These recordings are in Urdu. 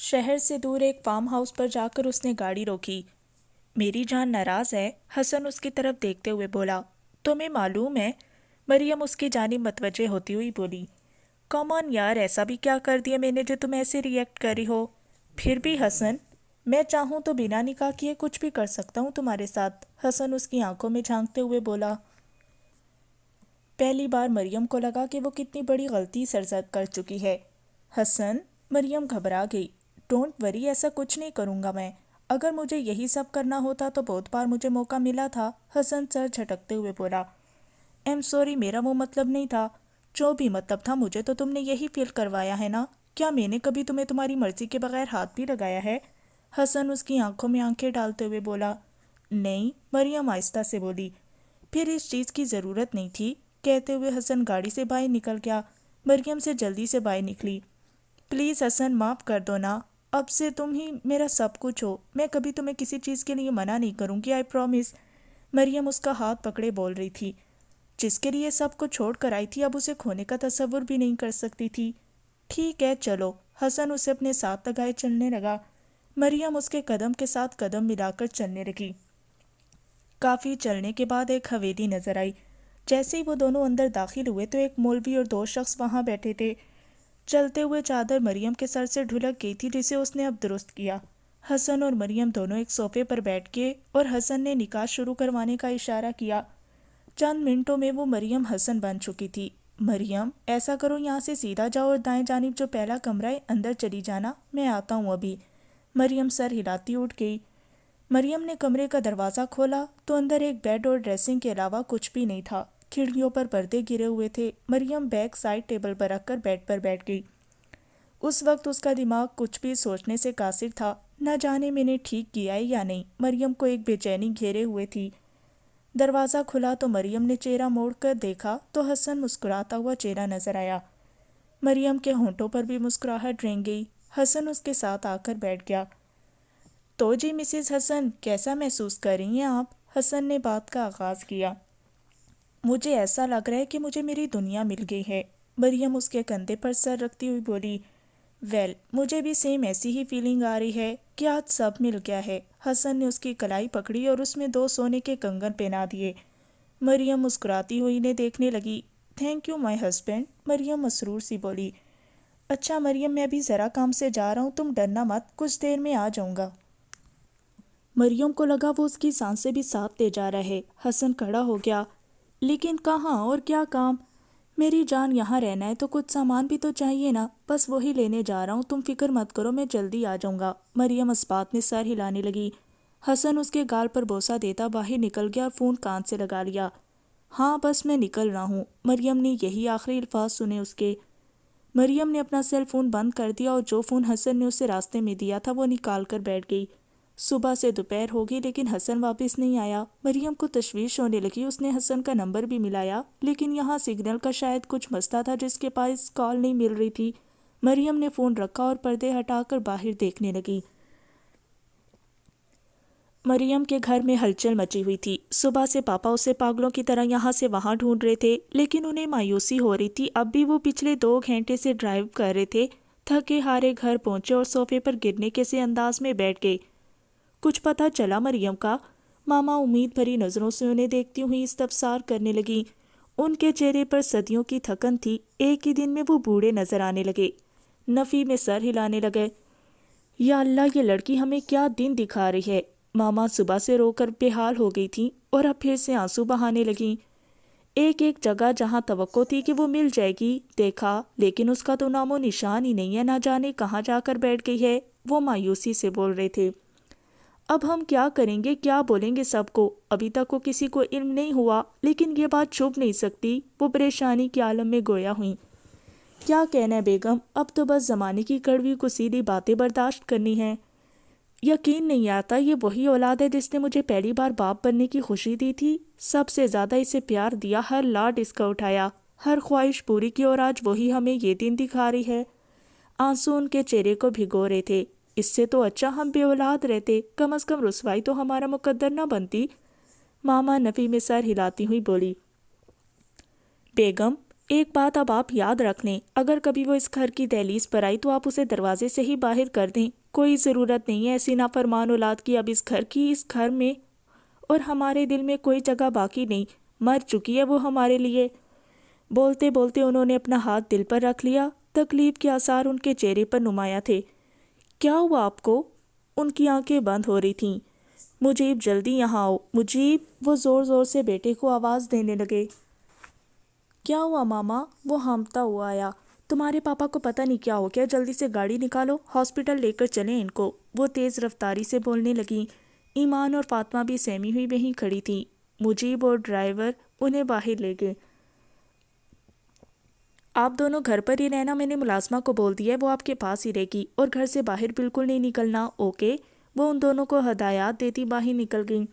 شہر سے دور ایک فارم ہاؤس پر جا کر اس نے گاڑی روکی۔ میری جان ناراض ہے، حسن اس کی طرف دیکھتے ہوئے بولا۔ تمہیں معلوم ہے؟ مریم اس کی جانب متوجہ ہوتی ہوئی بولی۔ کام آن یار، ایسا بھی کیا کر دیا میں نے جو تم ایسے ریئیکٹ کر رہی ہو؟ پھر بھی حسن، میں چاہوں تو بنا نکاح کیے کچھ بھی کر سکتا ہوں تمہارے ساتھ، حسن اس کی آنکھوں میں جھانکتے ہوئے بولا۔ پہلی بار مریم کو لگا کہ وہ کتنی بڑی غلطی سرزد کر چکی ہے۔ حسن، مریم گھبرا گئی۔ ڈونٹ وری، ایسا کچھ نہیں کروں گا میں۔ اگر مجھے یہی سب کرنا ہوتا تو بہت بار مجھے موقع ملا تھا، حسن سر جھٹکتے ہوئے بولا۔ ایم سوری، میرا وہ مطلب نہیں تھا۔ جو بھی مطلب تھا، مجھے تو تم نے یہی فیل کروایا ہے نا؟ کیا میں نے کبھی تمہیں تمہاری مرضی کے بغیر ہاتھ بھی لگایا ہے؟ حسن اس کی آنکھوں میں آنکھیں ڈالتے ہوئے بولا۔ نہیں، مریم آہستہ سے بولی۔ پھر اس چیز کی ضرورت نہیں تھی، کہتے ہوئے حسن گاڑی سے باہر نکل گیا۔ مریم سے جلدی سے باہر نکلی۔ پلیز حسن، معاف کر دو نا، اب سے تم ہی میرا سب کچھ ہو، میں کبھی تمہیں کسی چیز کے لیے منع نہیں کروں گی، آئی پرومس۔ مریم اس کا ہاتھ پکڑے بول رہی تھی۔ جس کے لیے سب کو چھوڑ کر آئی تھی، اب اسے کھونے کا تصور بھی نہیں کر سکتی تھی۔ ٹھیک ہے چلو، حسن اسے اپنے ساتھ لگائے چلنے لگا۔ مریم اس کے قدم کے ساتھ قدم ملا کر چلنے لگی۔ کافی چلنے کے بعد ایک حویلی نظر آئی۔ جیسے ہی وہ دونوں اندر داخل ہوئے تو ایک مولوی اور دو شخص وہاں بیٹھے تھے۔ چلتے ہوئے چادر مریم کے سر سے ڈھلک گئی تھی، جسے اس نے اب درست کیا۔ حسن اور مریم دونوں ایک صوفے پر بیٹھ کے اور حسن نے نکاح شروع کروانے کا اشارہ کیا۔ چند منٹوں میں وہ مریم حسن بن چکی تھی۔ مریم، ایسا کرو، یہاں سے سیدھا جاؤ اور دائیں جانب جو پہلا کمرہ ہے اندر چلی جانا، میں آتا ہوں ابھی۔ مریم سر ہلاتی اٹھ گئی۔ مریم نے کمرے کا دروازہ کھولا تو اندر ایک بیڈ اور ڈریسنگ کے علاوہ کچھ بھی نہیں تھا۔ کھڑکیوں پر پردے گرے ہوئے تھے۔ مریم بیک سائڈ ٹیبل پر رکھ کر بیڈ پر بیٹھ گئی۔ اس وقت اس کا دماغ کچھ بھی سوچنے سے قاصر تھا۔ نہ جانے میں نے ٹھیک کیا ہے یا نہیں، مریم کو ایک بے چینی گھیرے ہوئے تھی۔ دروازہ کھلا تو مریم نے چہرہ موڑ کر دیکھا تو حسن مسکراتا ہوا چہرہ نظر آیا۔ مریم کے ہونٹوں پر بھی مسکراہٹ رنگ گئی۔ حسن اس کے ساتھ آ کر بیٹھ گیا۔ تو جی مسز حسن، کیسا محسوس کر رہی ہیں آپ؟ حسن نے بات کا آغاز کیا۔ مجھے ایسا لگ رہا ہے کہ مجھے میری دنیا مل گئی ہے، مریم اس کے کندھے پر سر رکھتی ہوئی بولی۔ ویل، مجھے بھی سیم ایسی ہی فیلنگ آ رہی ہے کہ آج سب مل گیا ہے۔ حسن نے اس کی کلائی پکڑی اور اس میں 2 سونے کے کنگن پہنا دیے۔ مریم مسکراتی ہوئی انہیں دیکھنے لگی۔ تھینک یو مائی ہسبینڈ، مریم مسرور سی بولی۔ اچھا مریم، میں ابھی ذرا کام سے جا رہا ہوں، تم ڈرنا مت، کچھ دیر میں آ جاؤں گا۔ مریم کو لگا وہ اس کی سانسیں بھی ساتھ لے جا رہا ہے۔ حسن کھڑا ہو گیا۔ لیکن کہاں اور کیا کام؟ میری جان، یہاں رہنا ہے تو کچھ سامان بھی تو چاہیے نا، بس وہی لینے جا رہا ہوں، تم فکر مت کرو، میں جلدی آ جاؤں گا۔ مریم اس بات میں سر ہلانے لگی۔ حسن اس کے گال پر بوسہ دیتا باہر نکل گیا اور فون کان سے لگا لیا۔ ہاں بس میں نکل رہا ہوں، مریم نے یہی آخری الفاظ سنے اس کے۔ مریم نے اپنا سیل فون بند کر دیا اور جو فون حسن نے اسے راستے میں دیا تھا وہ نکال کر بیٹھ گئی۔ صبح سے دوپہر ہو گئی لیکن حسن واپس نہیں آیا۔ مریم کو تشویش ہونے لگی۔ اس نے حسن کا نمبر بھی ملایا لیکن یہاں سگنل کا شاید کچھ مسئلہ تھا جس کے پاس کال نہیں مل رہی تھی۔ مریم نے فون رکھا اور پردے ہٹا کر باہر دیکھنے لگی۔ مریم کے گھر میں ہلچل مچی ہوئی تھی۔ صبح سے پاپا اسے پاگلوں کی طرح یہاں سے وہاں ڈھونڈ رہے تھے لیکن انہیں مایوسی ہو رہی تھی۔ اب بھی وہ پچھلے 2 گھنٹے سے ڈرائیو کر رہے تھے۔ تھکے ہارے گھر پہنچے اور صوفے پر گرنے کے سے انداز میں بیٹھ گئے۔ کچھ پتہ چلا مریم کا؟ ماما امید بھری نظروں سے انہیں دیکھتی ہوئی استفسار کرنے لگی۔ ان کے چہرے پر صدیوں کی تھکن تھی۔ ایک ہی دن میں وہ بوڑھے نظر آنے لگے۔ نفی میں سر ہلانے لگے۔ یا اللہ، یہ لڑکی ہمیں کیا دن دکھا رہی ہے۔ ماما صبح سے رو کر بے حال ہو گئی تھیں اور اب پھر سے آنسو بہانے لگیں۔ ایک ایک جگہ جہاں توقع تھی کہ وہ مل جائے گی دیکھا، لیکن اس کا تو نام و نشان ہی نہیں ہے، نہ جانے کہاں جا کر بیٹھ گئی ہے۔ وہ مایوسی سے بول رہے تھے۔ اب ہم کیا کریں گے، کیا بولیں گے سب کو؟ ابھی تک وہ کسی کو علم نہیں ہوا لیکن یہ بات چھپ نہیں سکتی۔ وہ پریشانی کے عالم میں گویا ہوئیں۔ کیا کہنا ہے بیگم، اب تو بس زمانے کی کڑوی کسیلی باتیں برداشت کرنی ہیں۔ یقین نہیں آتا یہ وہی اولاد ہے جس نے مجھے پہلی بار باپ بننے کی خوشی دی تھی۔ سب سے زیادہ اسے پیار دیا، ہر لاڈ اس کا اٹھایا، ہر خواہش پوری کی، اور آج وہی ہمیں یہ دن دکھا رہی ہے۔ آنسو ان کے چہرے کو بھگو رہے تھے۔ اس سے تو اچھا ہم بے اولاد رہتے، کم از کم رسوائی تو ہمارا مقدر نہ بنتی۔ ماما نفی میں سر ہلاتی ہوئی بولی۔ بیگم، ایک بات اب آپ یاد رکھ لیں، اگر کبھی وہ اس گھر کی دہلیز پر آئی تو آپ اسے دروازے سے ہی باہر کر دیں۔ کوئی ضرورت نہیں ہے ایسی نافرمان اولاد کی اب اس گھر میں اور ہمارے دل میں کوئی جگہ باقی نہیں، مر چکی ہے وہ ہمارے لیے۔ بولتے بولتے انہوں نے اپنا ہاتھ دل پر رکھ لیا، تکلیف کے آثار ان کے چہرے پر نمایاں تھے۔ کیا ہوا آپ کو؟ ان کی آنکھیں بند ہو رہی تھیں۔ مجیب جلدی یہاں آؤ، مجیب، وہ زور زور سے بیٹے کو آواز دینے لگے۔ کیا ہوا ماما؟ وہ ہامتا ہوا آیا۔ تمہارے پاپا کو پتہ نہیں کیا ہو گیا، جلدی سے گاڑی نکالو، ہاسپٹل لے کر چلیں ان کو۔ وہ تیز رفتاری سے بولنے لگیں۔ ایمان اور فاطمہ بھی سہمی ہوئی وہیں کھڑی تھیں۔ مجیب اور ڈرائیور انہیں باہر لے گئے۔ آپ دونوں گھر پر ہی رہنا، میں نے ملازمہ کو بول دیا ہے، وہ آپ کے پاس ہی رہے گی، اور گھر سے باہر بالکل نہیں نکلنا، اوکے؟ وہ ان دونوں کو ہدایات دیتی باہر نکل گئیں۔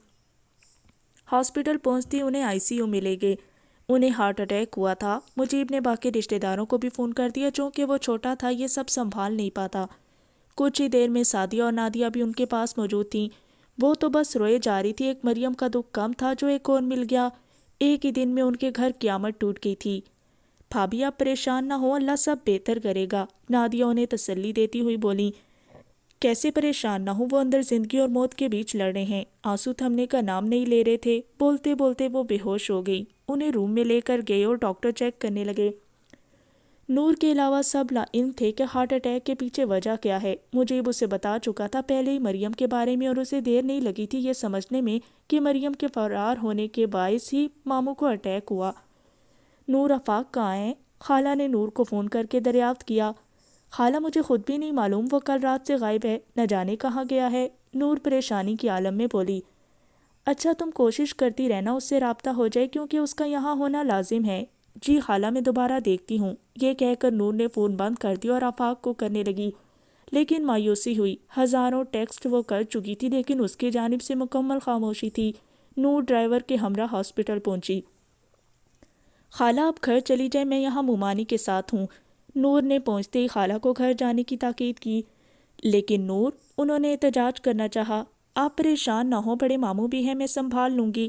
ہاسپٹل پہنچتی انہیں آئی سی یو میں لے گئے۔ انہیں ہارٹ اٹیک ہوا تھا۔ مجیب نے باقی رشتہ داروں کو بھی فون کر دیا، چونکہ وہ چھوٹا تھا، یہ سب سنبھال نہیں پاتا۔ کچھ ہی دیر میں سعدیہ اور نادیہ بھی ان کے پاس موجود تھیں۔ وہ تو بس روئے جا رہی تھی، ایک مریم کا دکھ کم تھا جو ایک اور مل گیا۔ ایک ہی دن میں ان کے گھر قیامت ٹوٹ گئی تھی۔ بھابھی آپ پریشان نہ ہو، اللہ سب بہتر کرے گا، نادیہ انہیں تسلی دیتی ہوئی بولی۔ کیسے پریشان نہ ہوں، وہ اندر زندگی اور موت کے بیچ لڑ رہے ہیں، آنسو تھمنے کا نام نہیں لے رہے تھے۔ بولتے بولتے وہ بے ہوش ہو گئی۔ انہیں روم میں لے کر گئے اور ڈاکٹر چیک کرنے لگے۔ نور کے علاوہ سب لا علم تھے کہ ہارٹ اٹیک کے پیچھے وجہ کیا ہے۔ مجیب اسے بتا چکا تھا پہلے ہی مریم کے بارے میں، اور اسے دیر نہیں لگی تھی یہ سمجھنے میں کہ مریم کے فرار ہونے کے باعث ہی ماموں کو اٹیک ہوا۔ نور آفاق کہاں ہیں؟ خالہ نے نور کو فون کر کے دریافت کیا۔ خالہ مجھے خود بھی نہیں معلوم، وہ کل رات سے غائب ہے، نہ جانے کہاں گیا ہے، نور پریشانی کی عالم میں بولی۔ اچھا تم کوشش کرتی رہنا اس سے رابطہ ہو جائے، کیونکہ اس کا یہاں ہونا لازم ہے۔ جی خالہ میں دوبارہ دیکھتی ہوں، یہ کہہ کر نور نے فون بند کر دیا اور آفاق کو کرنے لگی، لیکن مایوسی ہوئی۔ ہزاروں ٹیکسٹ وہ کر چکی تھی لیکن اس کی جانب سے مکمل خاموشی تھی۔ نور ڈرائیور کے ہمراہ ہاسپٹل پہنچی۔ خالہ آپ گھر چلی جائیں، میں یہاں مومانی کے ساتھ ہوں۔ نور نے پہنچتے ہی خالہ کو گھر جانے کی تاکید کی، لیکن نور، انہوں نے احتجاج کرنا چاہا۔ آپ پریشان نہ ہوں، بڑے ماموں بھی ہیں، میں سنبھال لوں گی۔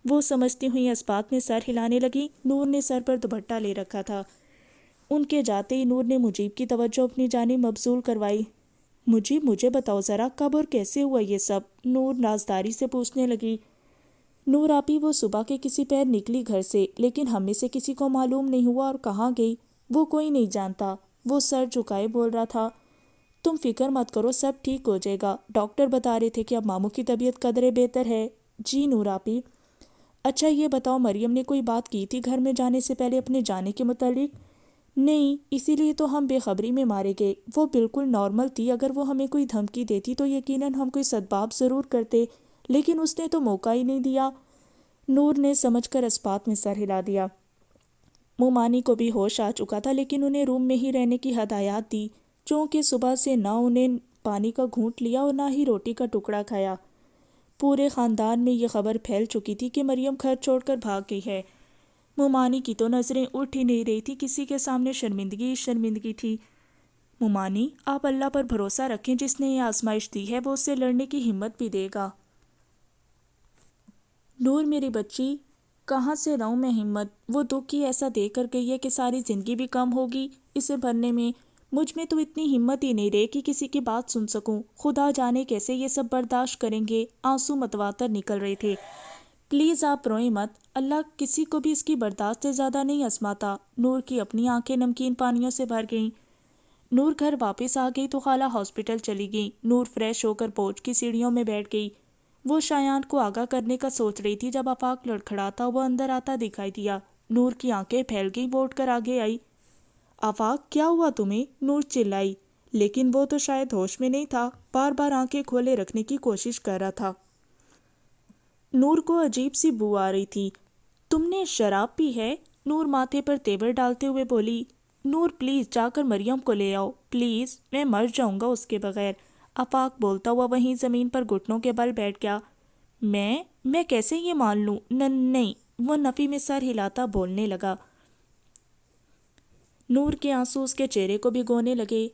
وہ سمجھتی ہوئی اس بات میں سر ہلانے لگی۔ نور نے سر پر دوپٹہ لے رکھا تھا۔ ان کے جاتے ہی نور نے مجیب کی توجہ اپنی جانب مبذول کروائی۔ مجیب مجھے بتاؤ ذرا کب اور کیسے ہوا یہ سب؟ نور نازداری سے پوچھنے لگی۔ نور آپی، وہ صبح کے کسی پیر نکلی گھر سے، لیکن ہم میں سے کسی کو معلوم نہیں ہوا اور کہاں گئی وہ کوئی نہیں جانتا، وہ سر جھکائے بول رہا تھا۔ تم فکر مت کرو، سب ٹھیک ہو جائے گا، ڈاکٹر بتا رہے تھے کہ اب ماموں کی طبیعت قدرے بہتر ہے۔ جی نور آپی۔ اچھا یہ بتاؤ، مریم نے کوئی بات کی تھی گھر میں جانے سے پہلے اپنے جانے کے متعلق؟ نہیں، اسی لیے تو ہم بے خبری میں مارے گئے، وہ بالکل نارمل تھی، اگر وہ ہمیں کوئی دھمکی دیتی تو یقیناً ہم کوئی سدباب ضرور کرتے، لیکن اس نے تو موقع ہی نہیں دیا۔ نور نے سمجھ کر اس بات میں سر ہلا دیا۔ مومانی کو بھی ہوش آ چکا تھا، لیکن انہیں روم میں ہی رہنے کی ہدایات دی، چونکہ صبح سے نہ انہیں پانی کا گھونٹ لیا اور نہ ہی روٹی کا ٹکڑا کھایا۔ پورے خاندان میں یہ خبر پھیل چکی تھی کہ مریم گھر چھوڑ کر بھاگ گئی ہے۔ مومانی کی تو نظریں اٹھ ہی نہیں رہی تھی، کسی کے سامنے شرمندگی شرمندگی تھی۔ مومانی، آپ اللہ پر بھروسہ رکھیں، جس نے یہ آزمائش دی ہے وہ اس سے لڑنے کی ہمت بھی دے گا۔ نور میری بچی، کہاں سے لاؤں میں ہمت؟ وہ دکھ ہی ایسا دے کر گئی ہے کہ ساری زندگی بھی کم ہوگی اسے بھرنے میں۔ مجھ میں تو اتنی ہمت ہی نہیں رہی کہ کسی کی بات سن سکوں، خدا جانے کیسے یہ سب برداشت کریں گے۔ آنسو متواتر نکل رہے تھے۔ پلیز آپ روئیں مت، اللہ کسی کو بھی اس کی برداشت سے زیادہ نہیں آزماتا۔ نور کی اپنی آنکھیں نمکین پانیوں سے بھر گئیں۔ نور گھر واپس آ گئی تو خالہ ہاسپٹل چلی گئی۔ نور فریش ہو کر پوچھ کی سیڑھیوں میں بیٹھ گئی۔ وہ شایان کو آگاہ کرنے کا سوچ رہی تھی جب آفاق لڑکھڑاتا وہ اندر آتا دکھائی دیا۔ نور کی آنکھیں پھیل گئیں، وہ اٹھ کر آگے آئی۔ آفاق کیا ہوا تمہیں؟ نور چلائی، لیکن وہ تو شاید ہوش میں نہیں تھا، بار بار آنکھیں کھولے رکھنے کی کوشش کر رہا تھا۔ نور کو عجیب سی بو آ رہی تھی۔ تم نے شراب پی ہے؟ نور ماتھے پر تیور ڈالتے ہوئے بولی۔ نور پلیز جا کر مریم کو لے آؤ، پلیز، میں مر جاؤں گا اس کے بغیر۔ آفاق بولتا ہوا وہیں زمین پر گھٹنوں کے بل بیٹھ گیا۔ میں کیسے یہ مان لوں؟ نہیں، وہ نفی میں سر ہلاتا بولنے لگا۔ نور کے آنسو اس کے چہرے کو بھگونے لگے۔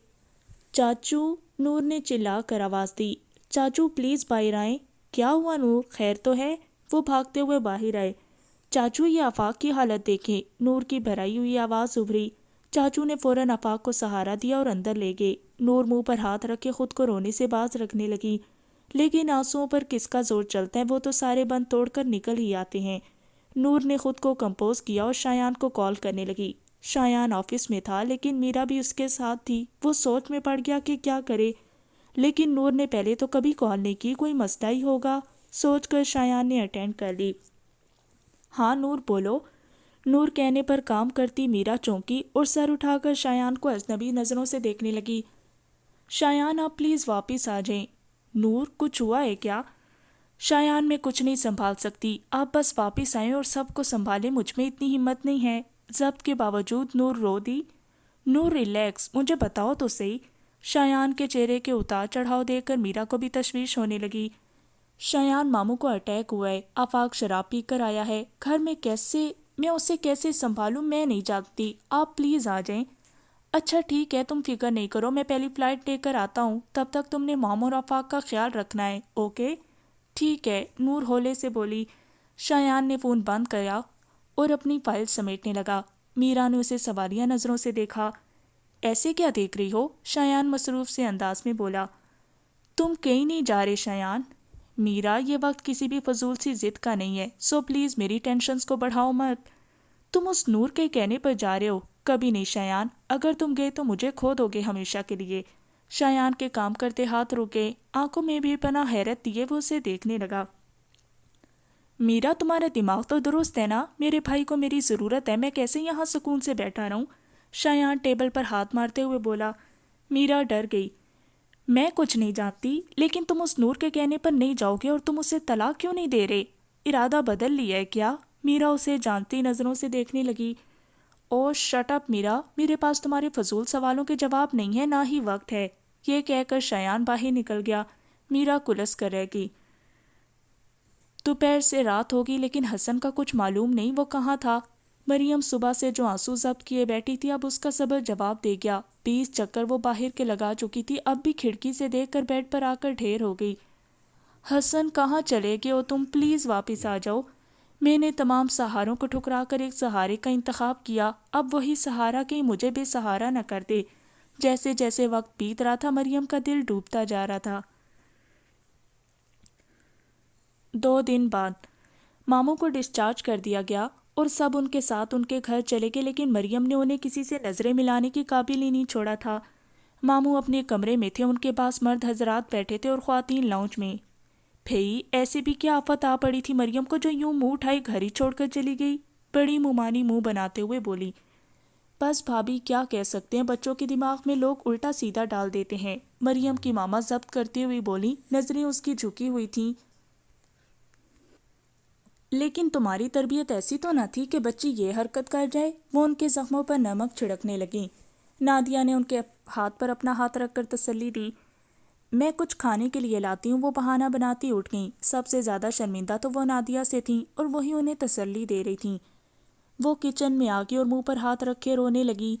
چاچو، نور نے چلا کر آواز دی۔ چاچو پلیز باہر آئیں۔ کیا ہوا نور، خیر تو ہے؟ وہ بھاگتے ہوئے باہر آئے۔ چاچو یہ آفاق کی حالت دیکھیں، نور کی بھرائی ہوئی آواز ابھری۔ چاچو نے فوراً آفاق کو سہارا دیا اور اندر لے گئے۔ نور منہ پر ہاتھ رکھ کے خود کو رونے سے باز رکھنے لگی، لیکن آنسوؤں پر کس کا زور چلتا ہے، وہ تو سارے بند توڑ کر نکل ہی آتے ہیں۔ نور نے خود کو کمپوز کیا اور شایان کو کال کرنے لگی۔ شایان آفس میں تھا لیکن میرا بھی اس کے ساتھ تھی۔ وہ سوچ میں پڑ گیا کہ کیا کرے، لیکن نور نے پہلے تو کبھی کال نہیں کی، کوئی مسئلہ ہی ہوگا سوچ کر شایان نے اٹینڈ کر لی۔ ہاں نور بولو۔ نور کہنے پر کام کرتی میرا چونکی اور سر اٹھا کر شایان کو اجنبی نظروں سے دیکھنے لگی۔ شایان آپ پلیز واپس آ جائیں۔ نور کچھ ہوا ہے کیا؟ شایان میں کچھ نہیں سنبھال سکتی، آپ بس واپس آئیں اور سب کو سنبھالیں، مجھ میں اتنی ہمت نہیں ہے۔ ضبط کے باوجود نور رو دی۔ نور ریلیکس، مجھے بتاؤ تو صحیح۔ شایان کے چہرے کے اتار چڑھاؤ دیکھ کر میرا کو بھی تشویش ہونے لگی۔ شایان ماموں کو اٹیک ہوا ہے، آفاق شراب پی کر آیا ہے، گھر میں میں اسے کیسے سنبھالوں میں نہیں جانتی، آپ پلیز آ جائیں۔ اچھا ٹھیک ہے، تم فکر نہیں کرو، میں پہلی فلائٹ لے کر آتا ہوں، تب تک تم نے ماموں اور آفاق کا خیال رکھنا ہے، اوکے؟ ٹھیک ہے، نور ہولے سے بولی۔ شایان نے فون بند کیا اور اپنی فائل سمیٹنے لگا۔ میرا نے اسے سوالیہ نظروں سے دیکھا۔ ایسے کیا دیکھ رہی ہو؟ شایان مصروف سے انداز میں بولا۔ تم کہیں نہیں جا رہے شایان؟ میرا یہ وقت کسی بھی فضول سی ضد کا نہیں ہے، سو پلیز میری ٹینشنز کو بڑھاؤ مت۔ تم اس نور کے کہنے پر جا رہے ہو؟ کبھی نہیں شایان، اگر تم گئے تو مجھے کھو دو گے ہمیشہ کے لیے۔ شایان کے کام کرتے ہاتھ رکے، آنکھوں میں بھی پناہ حیرت دیے وہ اسے دیکھنے لگا۔ میرا تمہارا دماغ تو درست ہے نا؟ میرے بھائی کو میری ضرورت ہے، میں کیسے یہاں سکون سے بیٹھا رہوں؟ شایان ٹیبل پر ہاتھ مارتے ہوئے بولا۔ میرا ڈر گئی۔ میں کچھ نہیں جانتی، لیکن تم اس نور کے کہنے پر نہیں جاؤ گے اور تم اسے طلاق کیوں نہیں دے رہے؟ ارادہ بدل لیا ہے کیا؟ میرا اسے جانتی نظروں سے دیکھنے لگی۔ او شٹ اپ میرا، میرے پاس تمہارے فضول سوالوں کے جواب نہیں ہے، نہ ہی وقت ہے۔ یہ کہہ کر شایان باہر نکل گیا۔ میرا کلس کر رہ گئی۔ دوپہر سے رات ہوگی لیکن حسن کا کچھ معلوم نہیں، وہ کہاں تھا؟ مریم صبح سے جو آنسو ضبط کیے بیٹھی تھی اب اس کا صبر جواب دے گیا۔ 20 چکر وہ باہر کے لگا چکی تھی، اب بھی کھڑکی سے دیکھ کر بیڈ پر آ کر ڈھیر ہو گئی۔ حسن کہاں چلے گئے ہو تم؟ پلیز واپس آ جاؤ۔ میں نے تمام سہاروں کو ٹھکرا کر ایک سہارے کا انتخاب کیا، اب وہی سہارا کہیں مجھے بے سہارا نہ کر دے۔ جیسے جیسے وقت بیت رہا تھا مریم کا دل ڈوبتا جا رہا تھا۔ 2 دن بعد ماموں کو ڈسچارج کر دیا گیا اور سب ان کے ساتھ ان کے گھر چلے گئے، لیکن مریم نے انہیں کسی سے نظریں ملانے کی قابل ہی نہیں چھوڑا تھا۔ ماموں اپنے کمرے میں تھے، ان کے پاس مرد حضرات بیٹھے تھے اور خواتین لاؤنج میں۔ بھئی ایسے بھی کیا آفت آ پڑی تھی مریم کو جو یوں منہ اٹھائی گھر ہی چھوڑ کر چلی گئی؟ بڑی مومانی منہ بناتے ہوئے بولی۔ بس بھابھی کیا کہہ سکتے ہیں، بچوں کے دماغ میں لوگ الٹا سیدھا ڈال دیتے ہیں، مریم کی ماما ضبط کرتے ہوئی بولی، نظریں اس کی جھکی ہوئی تھیں۔ لیکن تمہاری تربیت ایسی تو نہ تھی کہ بچی یہ حرکت کر جائے۔ وہ ان کے زخموں پر نمک چھڑکنے لگیں۔ نادیہ نے ان کے ہاتھ پر اپنا ہاتھ رکھ کر تسلی دی۔ میں کچھ کھانے کے لیے لاتی ہوں، وہ بہانہ بناتی اٹھ گئیں۔ سب سے زیادہ شرمندہ تو وہ نادیہ سے تھیں اور وہی انہیں تسلی دے رہی تھیں۔ وہ کچن میں آ گئی اور منہ پر ہاتھ رکھے رونے لگی۔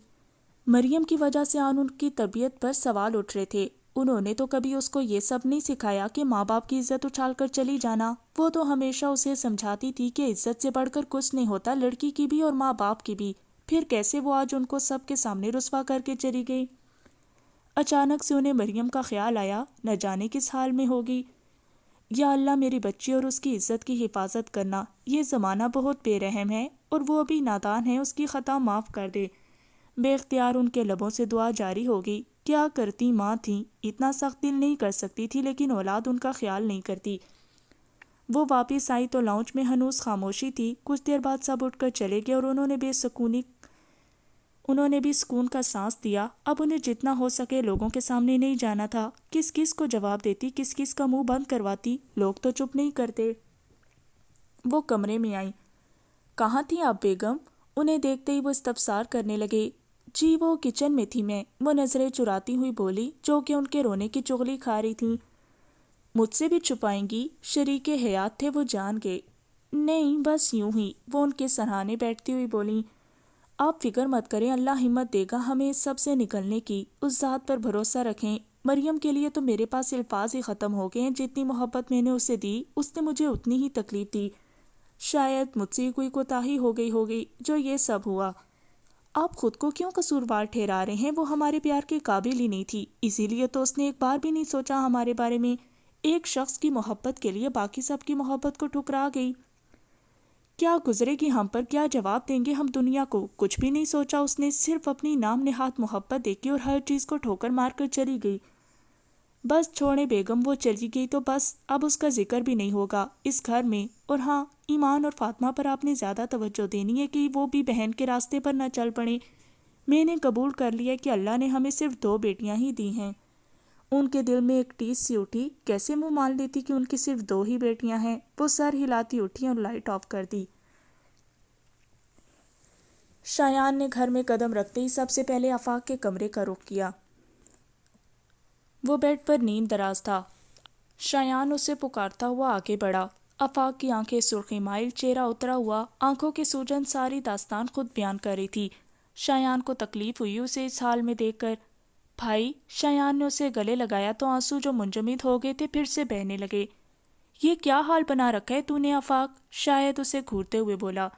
مریم کی وجہ سے آن ان کی تربیت پر سوال اٹھ رہے تھے۔ انہوں نے تو کبھی اس کو یہ سب نہیں سکھایا کہ ماں باپ کی عزت اچھال کر چلی جانا۔ وہ تو ہمیشہ اسے سمجھاتی تھی کہ عزت سے بڑھ کر کچھ نہیں ہوتا، لڑکی کی بھی اور ماں باپ کی بھی۔ پھر کیسے وہ آج ان کو سب کے سامنے رسوا کر کے چلی گئی؟ اچانک سے انہیں مریم کا خیال آیا، نہ جانے کس حال میں ہوگی۔ یا اللہ میری بچی اور اس کی عزت کی حفاظت کرنا، یہ زمانہ بہت بے رحم ہے اور وہ ابھی نادان ہے، اس کی خطا معاف کر دے۔ بے اختیار ان کے لبوں سے دعا جاری ہوگی۔ کیا کرتی ماں تھیں، اتنا سخت دل نہیں کر سکتی تھی، لیکن اولاد ان کا خیال نہیں کرتی۔ وہ واپس آئی تو لاؤنج میں ہنوز خاموشی تھی۔ کچھ دیر بعد سب اٹھ کر چلے گئے اور انہوں نے بھی سکون کا سانس دیا۔ اب انہیں جتنا ہو سکے لوگوں کے سامنے نہیں جانا تھا۔ کس کس کو جواب دیتی، کس کس کا منہ بند کرواتی، لوگ تو چپ نہیں کرتے۔ وہ کمرے میں آئیں۔ کہاں تھی آپ بیگم؟ انہیں دیکھتے ہی وہ استفسار کرنے لگے۔ جی وہ کچن میں تھی میں، وہ نظریں چراتی ہوئی بولی، جو کہ ان کے رونے کی چغلی کھا رہی تھیں۔ مجھ سے بھی چھپائیں گی؟ شریک حیات تھے وہ جان گئے۔ نہیں بس یوں ہی، وہ ان کے سرہانے بیٹھتی ہوئی بولیں۔ آپ فکر مت کریں، اللہ ہمت دے گا ہمیں اس سب سے نکلنے کی، اس ذات پر بھروسہ رکھیں۔ مریم کے لیے تو میرے پاس الفاظ ہی ختم ہو گئے ہیں، جتنی محبت میں نے اسے دی اس نے مجھے اتنی ہی تکلیف دی۔ شاید مجھ سے کوئی کوتاہی ہو گئی ہوگی جو یہ سب ہوا۔ آپ خود کو کیوں قصوروار ٹھہرا رہے ہیں؟ وہ ہمارے پیار کے قابل ہی نہیں تھی، اسی لیے تو اس نے ایک بار بھی نہیں سوچا ہمارے بارے میں۔ ایک شخص کی محبت کے لیے باقی سب کی محبت کو ٹھکرا گئی۔ کیا گزرے گی ہم پر، کیا جواب دیں گے ہم دنیا کو؟ کچھ بھی نہیں سوچا اس نے، صرف اپنی نام نہاد محبت دیکھی اور ہر چیز کو ٹھوکر مار کر چلی گئی۔ بس چھوڑے بیگم، وہ چلی گئی تو بس، اب اس کا ذکر بھی نہیں ہوگا اس گھر میں۔ اور ہاں، ایمان اور فاطمہ پر آپ نے زیادہ توجہ دینی ہے کہ وہ بھی بہن کے راستے پر نہ چل پڑیں۔ میں نے قبول کر لیا کہ اللہ نے ہمیں صرف 2 بیٹیاں ہی دی ہیں۔ ان کے دل میں ایک ٹیس سی اٹھی، کیسے منہ مان لیتی کہ ان کی صرف 2 ہی بیٹیاں ہیں؟ وہ سر ہلاتی اٹھی اور لائٹ آف کر دی۔ شایان نے گھر میں قدم رکھتے ہی سب سے پہلے آفاق کے کمرے کا رخ کیا۔ وہ بیڈ پر نیم دراز تھا۔ شایان اسے پکارتا ہوا آگے بڑھا۔ آفاق کی آنکھیں سرخی مائل، چہرہ اترا ہوا، آنکھوں کی سوجن ساری داستان خود بیان کر رہی تھی۔ شایان کو تکلیف ہوئی اسے اس حال میں دیکھ کر۔ بھائی، شایان نے اسے گلے لگایا تو آنسو جو منجمد ہو گئے تھے پھر سے بہنے لگے۔ یہ کیا حال بنا رکھا ہے تو نے آفاق؟ شاید اسے گھورتے ہوئے بولا۔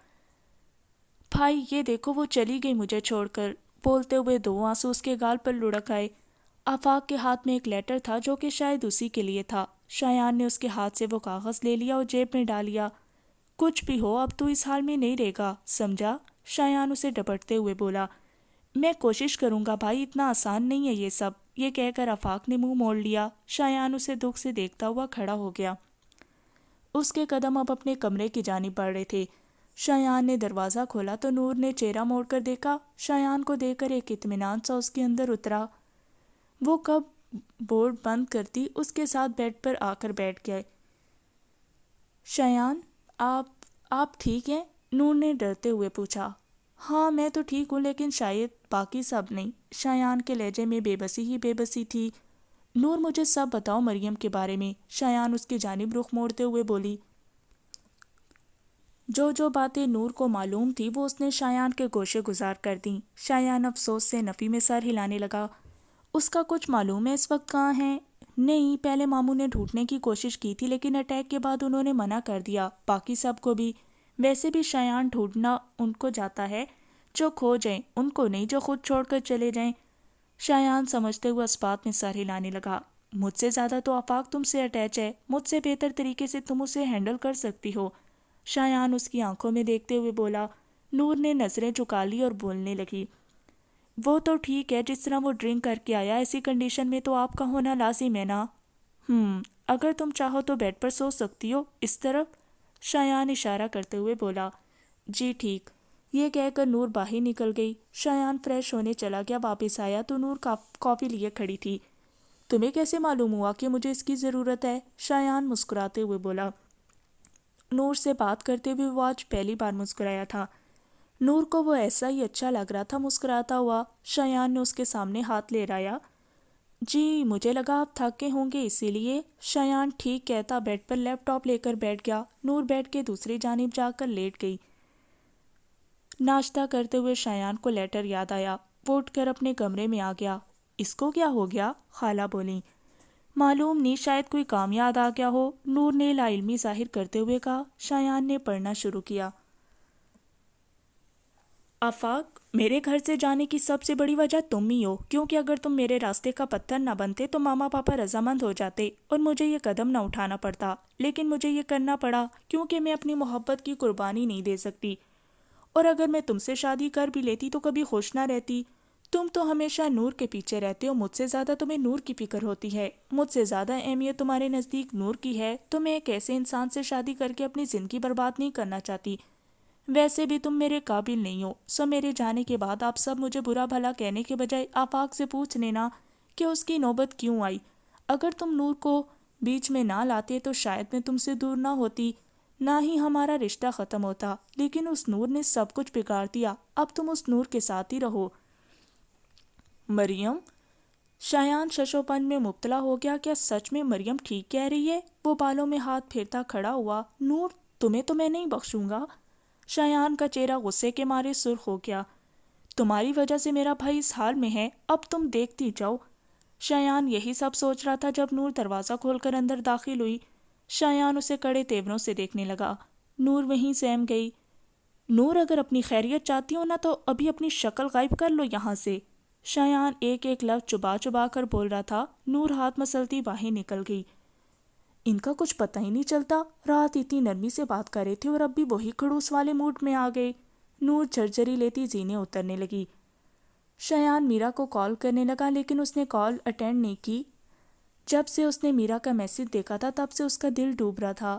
بھائی یہ دیکھو، وہ چلی گئی مجھے چھوڑ کر۔ بولتے ہوئے 2 آنسو اس کے گال پر لڑک آئے۔ آفاق کے ہاتھ میں ایک لیٹر تھا جو کہ شاید اسی کے لیے تھا۔ شایان نے اس کے ہاتھ سے وہ کاغذ لے لیا اور جیب میں ڈال لیا۔ کچھ بھی ہو، اب تو اس حال میں نہیں رہے گا، سمجھا؟ شایان اسے ڈپٹتے ہوئے بولا۔ میں کوشش کروں گا بھائی، اتنا آسان نہیں ہے یہ سب۔ یہ کہہ کر آفاق نے منہ موڑ لیا۔ شایان اسے دکھ سے دیکھتا ہوا کھڑا ہو گیا۔ اس کے قدم اب اپنے کمرے کی جانب بڑھ رہے تھے۔ شایان نے دروازہ کھولا تو نور نے چہرہ موڑ کر دیکھا۔ شایان کو دیکھ کر ایک اطمینان سا اس کے اندر اترا۔ وہ کب بورڈ بند کرتی اس کے ساتھ بیڈ پر آ کر بیٹھ گئے۔ شایان، آپ ٹھیک ہیں؟ نور نے ڈرتے ہوئے پوچھا۔ ہاں میں تو ٹھیک ہوں، لیکن شاید باقی سب نہیں۔ شایان کے لہجے میں بے بسی ہی بے بسی تھی۔ نور مجھے سب بتاؤ مریم کے بارے میں۔ شایان اس کی جانب رخ موڑتے ہوئے بولی۔ جو باتیں نور کو معلوم تھی وہ اس نے شایان کے گوشے گزار کر دیں۔ شایان افسوس سے نفی میں سر ہلانے لگا۔ اس کا کچھ معلوم ہے اس وقت کہاں ہے؟ نہیں، پہلے ماموں نے ڈھونڈنے کی کوشش کی تھی لیکن اٹیک کے بعد انہوں نے منع کر دیا، باقی سب کو بھی۔ ویسے بھی شایان ڈھونڈنا ان کو جاتا ہے جو کھو جائیں، ان کو نہیں جو خود چھوڑ کر چلے جائیں۔ شایان سمجھتے ہوئے اس بات میں سر ہلانے لگا۔ مجھ سے زیادہ تو آفاق تم سے اٹیچ ہے، مجھ سے بہتر طریقے سے تم اسے ہینڈل کر سکتی ہو۔ شایان اس کی آنکھوں میں دیکھتے ہوئے بولا۔ نور نے نظریں جھکا لی اور بولنے لگی۔ وہ تو ٹھیک ہے، جس طرح وہ ڈرنک کر کے آیا، ایسی کنڈیشن میں تو آپ کا ہونا لازم ہے نا؟ اگر تم چاہو تو بیڈ پر سو سکتی ہو، اس طرف؟ شایان اشارہ کرتے ہوئے بولا۔ جی ٹھیک۔ یہ کہہ کر نور باہر نکل گئی۔ شایان فریش ہونے چلا گیا، واپس آیا تو نور کافی لیے کھڑی تھی۔ تمہیں کیسے معلوم ہوا کہ مجھے اس کی ضرورت ہے؟ شایان مسکراتے ہوئے بولا۔ نور سے بات کرتے ہوئے وہ آج پہلی بار مسکرایا تھا۔ نور کو وہ ایسا ہی اچھا لگ رہا تھا مسکراتا ہوا۔ شایان نے اس کے سامنے ہاتھ لہرایا۔ جی مجھے لگا آپ تھکے ہوں گے اسی لیے۔ شایان ٹھیک کہتا بیڈ پر لیپ ٹاپ لے کر بیٹھ گیا۔ نور بیڈ کے دوسری جانب جا کر لیٹ گئی۔ ناشتہ کرتے ہوئے شایان کو لیٹر یاد آیا۔ وہ اٹھ کر اپنے کمرے میں آ گیا۔ اس کو کیا ہو گیا؟ خالہ بولی۔ معلوم نہیں، شاید کوئی کام یاد آ گیا ہو، نور نے لا علمی ظاہر کرتے ہوئے کہا۔ شایان نے پڑھنا شروع کیا۔ آفاق، میرے گھر سے جانے کی سب سے بڑی وجہ تم ہی ہو، کیونکہ اگر تم میرے راستے کا پتھر نہ بنتے تو ماما پاپا رضامند ہو جاتے اور مجھے یہ قدم نہ اٹھانا پڑتا، لیکن مجھے یہ کرنا پڑا کیونکہ میں اپنی محبت کی قربانی نہیں دے سکتی، اور اگر میں تم سے شادی کر بھی لیتی تو کبھی خوش نہ رہتی۔ تم تو ہمیشہ نور کے پیچھے رہتے ہو، مجھ سے زیادہ تمہیں نور کی فکر ہوتی ہے، مجھ سے زیادہ اہمیت تمہارے نزدیک نور کی ہے، تو میں ایک ایسے انسان سے شادی کر کے اپنی زندگی برباد نہیں کرنا چاہتی۔ ویسے بھی تم میرے قابل نہیں ہو، سو میرے جانے کے بعد آپ سب مجھے برا بھلا کہنے کے بجائے آفاق سے پوچھ لینا کہ اس کی نوبت کیوں آئی۔ اگر تم نور کو بیچ میں نہ لاتے تو شاید میں تم سے دور نہ ہوتی، نہ ہی ہمارا رشتہ ختم ہوتا، لیکن اس نور نے سب کچھ بگاڑ دیا۔ اب تم اس نور کے ساتھ ہی رہو۔ مریم؟ شایان ششوپن میں مبتلا ہو گیا۔ کیا سچ میں مریم ٹھیک کہہ رہی ہے؟ وہ بالوں میں ہاتھ پھیرتا کھڑا ہوا۔ نور، تمہیں تو میں نہیں بخشوں گا۔ شایان کا چہرہ غصے کے مارے سرخ ہو گیا۔ تمہاری وجہ سے میرا بھائی اس حال میں ہے، اب تم دیکھتی جاؤ۔ شایان یہی سب سوچ رہا تھا جب نور دروازہ کھول کر اندر داخل ہوئی۔ شایان اسے کڑے تیوروں سے دیکھنے لگا۔ نور وہیں سہم گئی۔ نور اگر اپنی خیریت چاہتی ہو نا تو ابھی اپنی شکل غائب کر لو یہاں سے۔ شایان ایک ایک لفظ چبا چبا کر بول رہا تھا۔ نور ہاتھ مسلتی باہر نکل گئی۔ ان کا کچھ پتہ ہی نہیں چلتا، رات اتنی نرمی سے بات کر رہے تھے اور اب بھی وہی کھڑوس والے موڈ میں آ گئے۔ نور جھرجھری لیتی زینے اترنے لگی۔ شایان میرا کو کال کرنے لگا لیکن اس نے کال اٹینڈ نہیں کی۔ جب سے اس نے میرا کا میسج دیکھا تھا تب سے اس کا دل ڈوب رہا تھا۔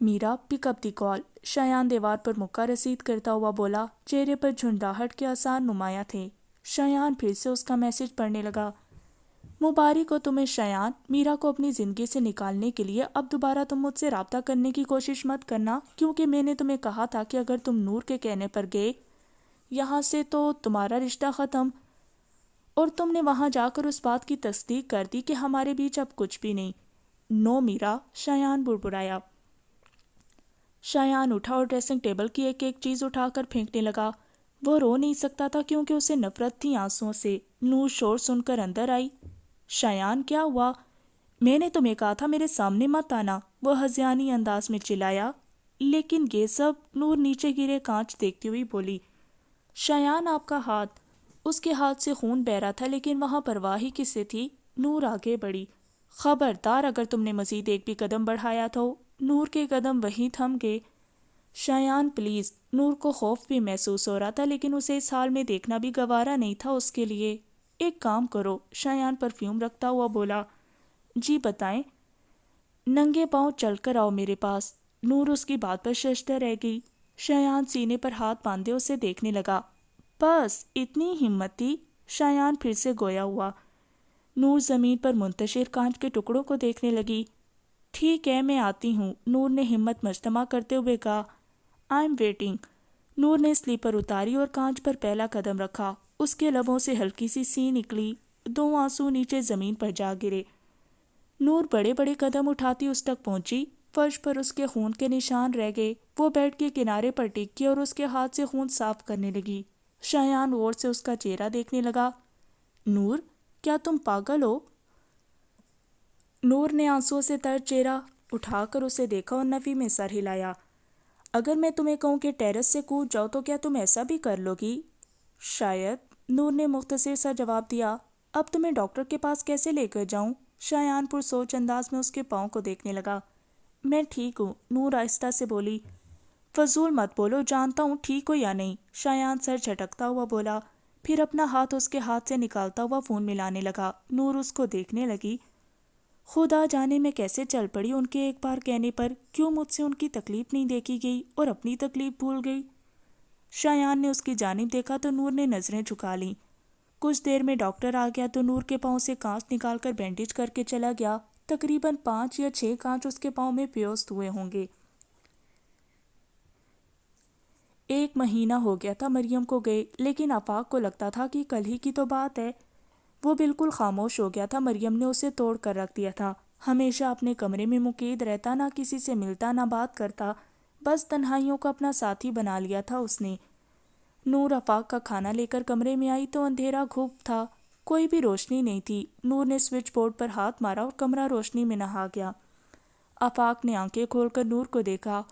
میرا پک اپ دی کال۔ شایان دیوار پر مکہ رسید کرتا ہوا بولا، چہرے پر جھنجھلاہٹ کے آثار نمایاں تھے۔ شایان پھر سے اس کا میسج پڑھنے لگا۔ مبارک ہو تمہیں شایان، میرا کو اپنی زندگی سے نکالنے کے لیے اب دوبارہ تم مجھ سے رابطہ کرنے کی کوشش مت کرنا، کیونکہ میں نے تمہیں کہا تھا کہ اگر تم نور کے کہنے پر گئے یہاں سے تو تمہارا رشتہ ختم، اور تم نے وہاں جا کر اس بات کی تصدیق کر دی کہ ہمارے بیچ اب کچھ بھی نہیں۔ نو میرا، شایان بڑبڑایا۔ شایان اٹھا اور ڈریسنگ ٹیبل کی ایک ایک چیز اٹھا کر پھینکنے لگا۔ وہ رو نہیں سکتا تھا کیونکہ اسے نفرت تھی آنسوؤں سے۔ نور شور سن کر اندر آئی۔ شایان کیا ہوا؟ میں نے تمہیں کہا تھا میرے سامنے مت آنا، وہ ہذیانی انداز میں چلایا۔ لیکن یہ سب، نور نیچے گرے کانچ دیکھتی ہوئی بولی۔ شایان آپ کا ہاتھ۔ اس کے ہاتھ سے خون بہہ رہا تھا لیکن وہاں پرواہ ہی کس سے تھی۔ نور آگے بڑھی۔ خبردار اگر تم نے مزید ایک بھی قدم بڑھایا تو۔ نور کے قدم وہیں تھم گئے۔ شایان پلیز۔ نور کو خوف بھی محسوس ہو رہا تھا لیکن اسے اس حال میں دیکھنا بھی گوارا نہیں تھا اس کے لیے۔ ایک کام کرو، شایان پرفیوم رکھتا ہوا بولا۔ جی بتائیں۔ ننگے پاؤں چل کر آؤ میرے پاس۔ نور اس کی بات پر ششدر رہ گئی۔ شایان سینے پر ہاتھ باندھے اسے دیکھنے لگا۔ بس اتنی ہمت تھی؟ شایان پھر سے گویا ہوا۔ نور زمین پر منتشر کانچ کے ٹکڑوں کو دیکھنے لگی۔ ٹھیک ہے میں آتی ہوں، نور نے ہمت مجتمع کرتے ہوئے کہا۔ I am waiting. نور نے سلیپر اتاری اور کانچ پر پہلا قدم رکھا۔ اس کے لبوں سے ہلکی سی سی نکلی، 2 آنسو نیچے زمین پر جا گرے۔ نور بڑے بڑے قدم اٹھاتی اس تک پہنچی۔ فرش پر اس کے خون کے نشان رہ گئے۔ وہ بیڈ کے کنارے پر ٹک گئی اور اس کے ہاتھ سے خون صاف کرنے لگی۔ شایان غور سے اس کا چہرہ دیکھنے لگا۔ نور، کیا تم پاگل ہو؟ نور نے آنسوؤں سے تر چہرہ اٹھا کر اسے دیکھا اور نفی میں سر ہلایا۔ اگر میں تمہیں کہوں کہ ٹیرس سے کود جاؤ تو کیا تم ایسا بھی کر لو گی؟ شاید، نور نے مختصر سا جواب دیا۔ اب تمہیں ڈاکٹر کے پاس کیسے لے کر جاؤں؟ شایان پرسوچ انداز میں اس کے پاؤں کو دیکھنے لگا۔ میں ٹھیک ہوں، نور آہستہ سے بولی۔ فضول مت بولو، جانتا ہوں ٹھیک ہو یا نہیں، شایان سر جھٹکتا ہوا بولا، پھر اپنا ہاتھ اس کے ہاتھ سے نکالتا ہوا فون ملانے لگا۔ نور اس کو دیکھنے لگی۔ خدا جانے میں کیسے چل پڑی ان کے ایک بار کہنے پر، کیوں مجھ سے ان کی تکلیف نہیں دیکھی گئی اور اپنی تکلیف بھول گئی؟ شایان نے اس کی جانب دیکھا تو نور نے نظریں جھکا لیں۔ کچھ دیر میں ڈاکٹر آ گیا تو نور کے پاؤں سے کانچ نکال کر بینڈیج کر کے چلا گیا۔ تقریباً 5 یا 6 کانچ اس کے پاؤں میں پیوست ہوئے ہوں گے۔ 1 مہینہ ہو گیا تھا مریم کو گئے، لیکن آفاق کو لگتا تھا کہ کل ہی کی تو بات ہے۔ وہ بالکل خاموش ہو گیا تھا۔ مریم نے اسے توڑ کر رکھ دیا تھا۔ ہمیشہ اپنے کمرے میں مقید رہتا، نہ کسی سے ملتا نہ بات کرتا، بس تنہائیوں کو اپنا ساتھی بنا لیا تھا اس نے۔ نور آفاق کا کھانا لے کر کمرے میں آئی تو اندھیرا گھپ تھا، کوئی بھی روشنی نہیں تھی۔ نور نے سوئچ بورڈ پر ہاتھ مارا اور کمرہ روشنی میں نہا گیا۔ آفاق نے آنکھیں کھول کر نور کو دیکھا۔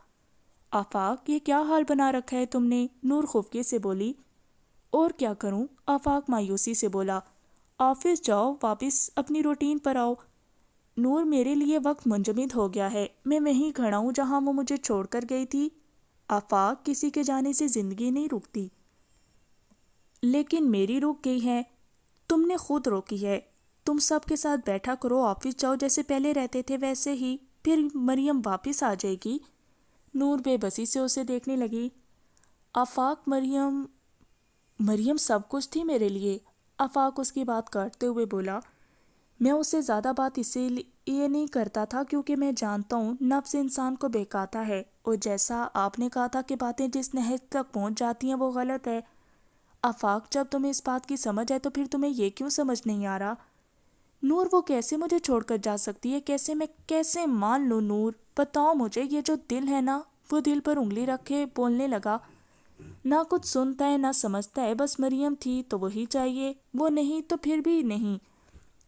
آفاق، یہ کیا حال بنا رکھا ہے تم نے؟ نور خفیے سے بولی۔ اور کیا کروں؟ آفاق مایوسی سے بولا۔ آفس جاؤ، واپس اپنی روٹین پر آؤ۔ نور، میرے لیے وقت منجمد ہو گیا ہے، میں وہیں کھڑا ہوں جہاں وہ مجھے چھوڑ کر گئی تھی۔ آفاق، کسی کے جانے سے زندگی نہیں رکتی، لیکن میری رک گئی ہے۔ تم نے خود روکی ہے۔ تم سب کے ساتھ بیٹھا کرو، آفس جاؤ جیسے پہلے رہتے تھے ویسے ہی، پھر مریم واپس آ جائے گی۔ نور بے بسی سے اسے دیکھنے لگی۔ آفاق، مریم سب کچھ تھی میرے لیے۔ آفاق اس کی بات کاٹتے ہوئے بولا۔ میں اس سے زیادہ بات اسی لیے نہیں کرتا تھا کیونکہ میں جانتا ہوں نفس انسان کو بہکاتا ہے، اور جیسا آپ نے کہا تھا کہ باتیں جس نہج تک پہنچ جاتی ہیں وہ غلط ہے۔ آفاق، جب تمہیں اس بات کی سمجھ ہے تو پھر تمہیں یہ کیوں سمجھ نہیں آ رہا؟ نور، وہ کیسے مجھے چھوڑ کر جا سکتی ہے؟ میں کیسے مان لوں؟ نور بتاؤ مجھے، یہ جو دل ہے نا، وہ دل پر انگلی رکھے بولنے لگا۔ نہ کچھ سنتا ہے نہ سمجھتا ہے، بس مریم تھی تو وہی چاہیے، وہ نہیں تو پھر بھی نہیں۔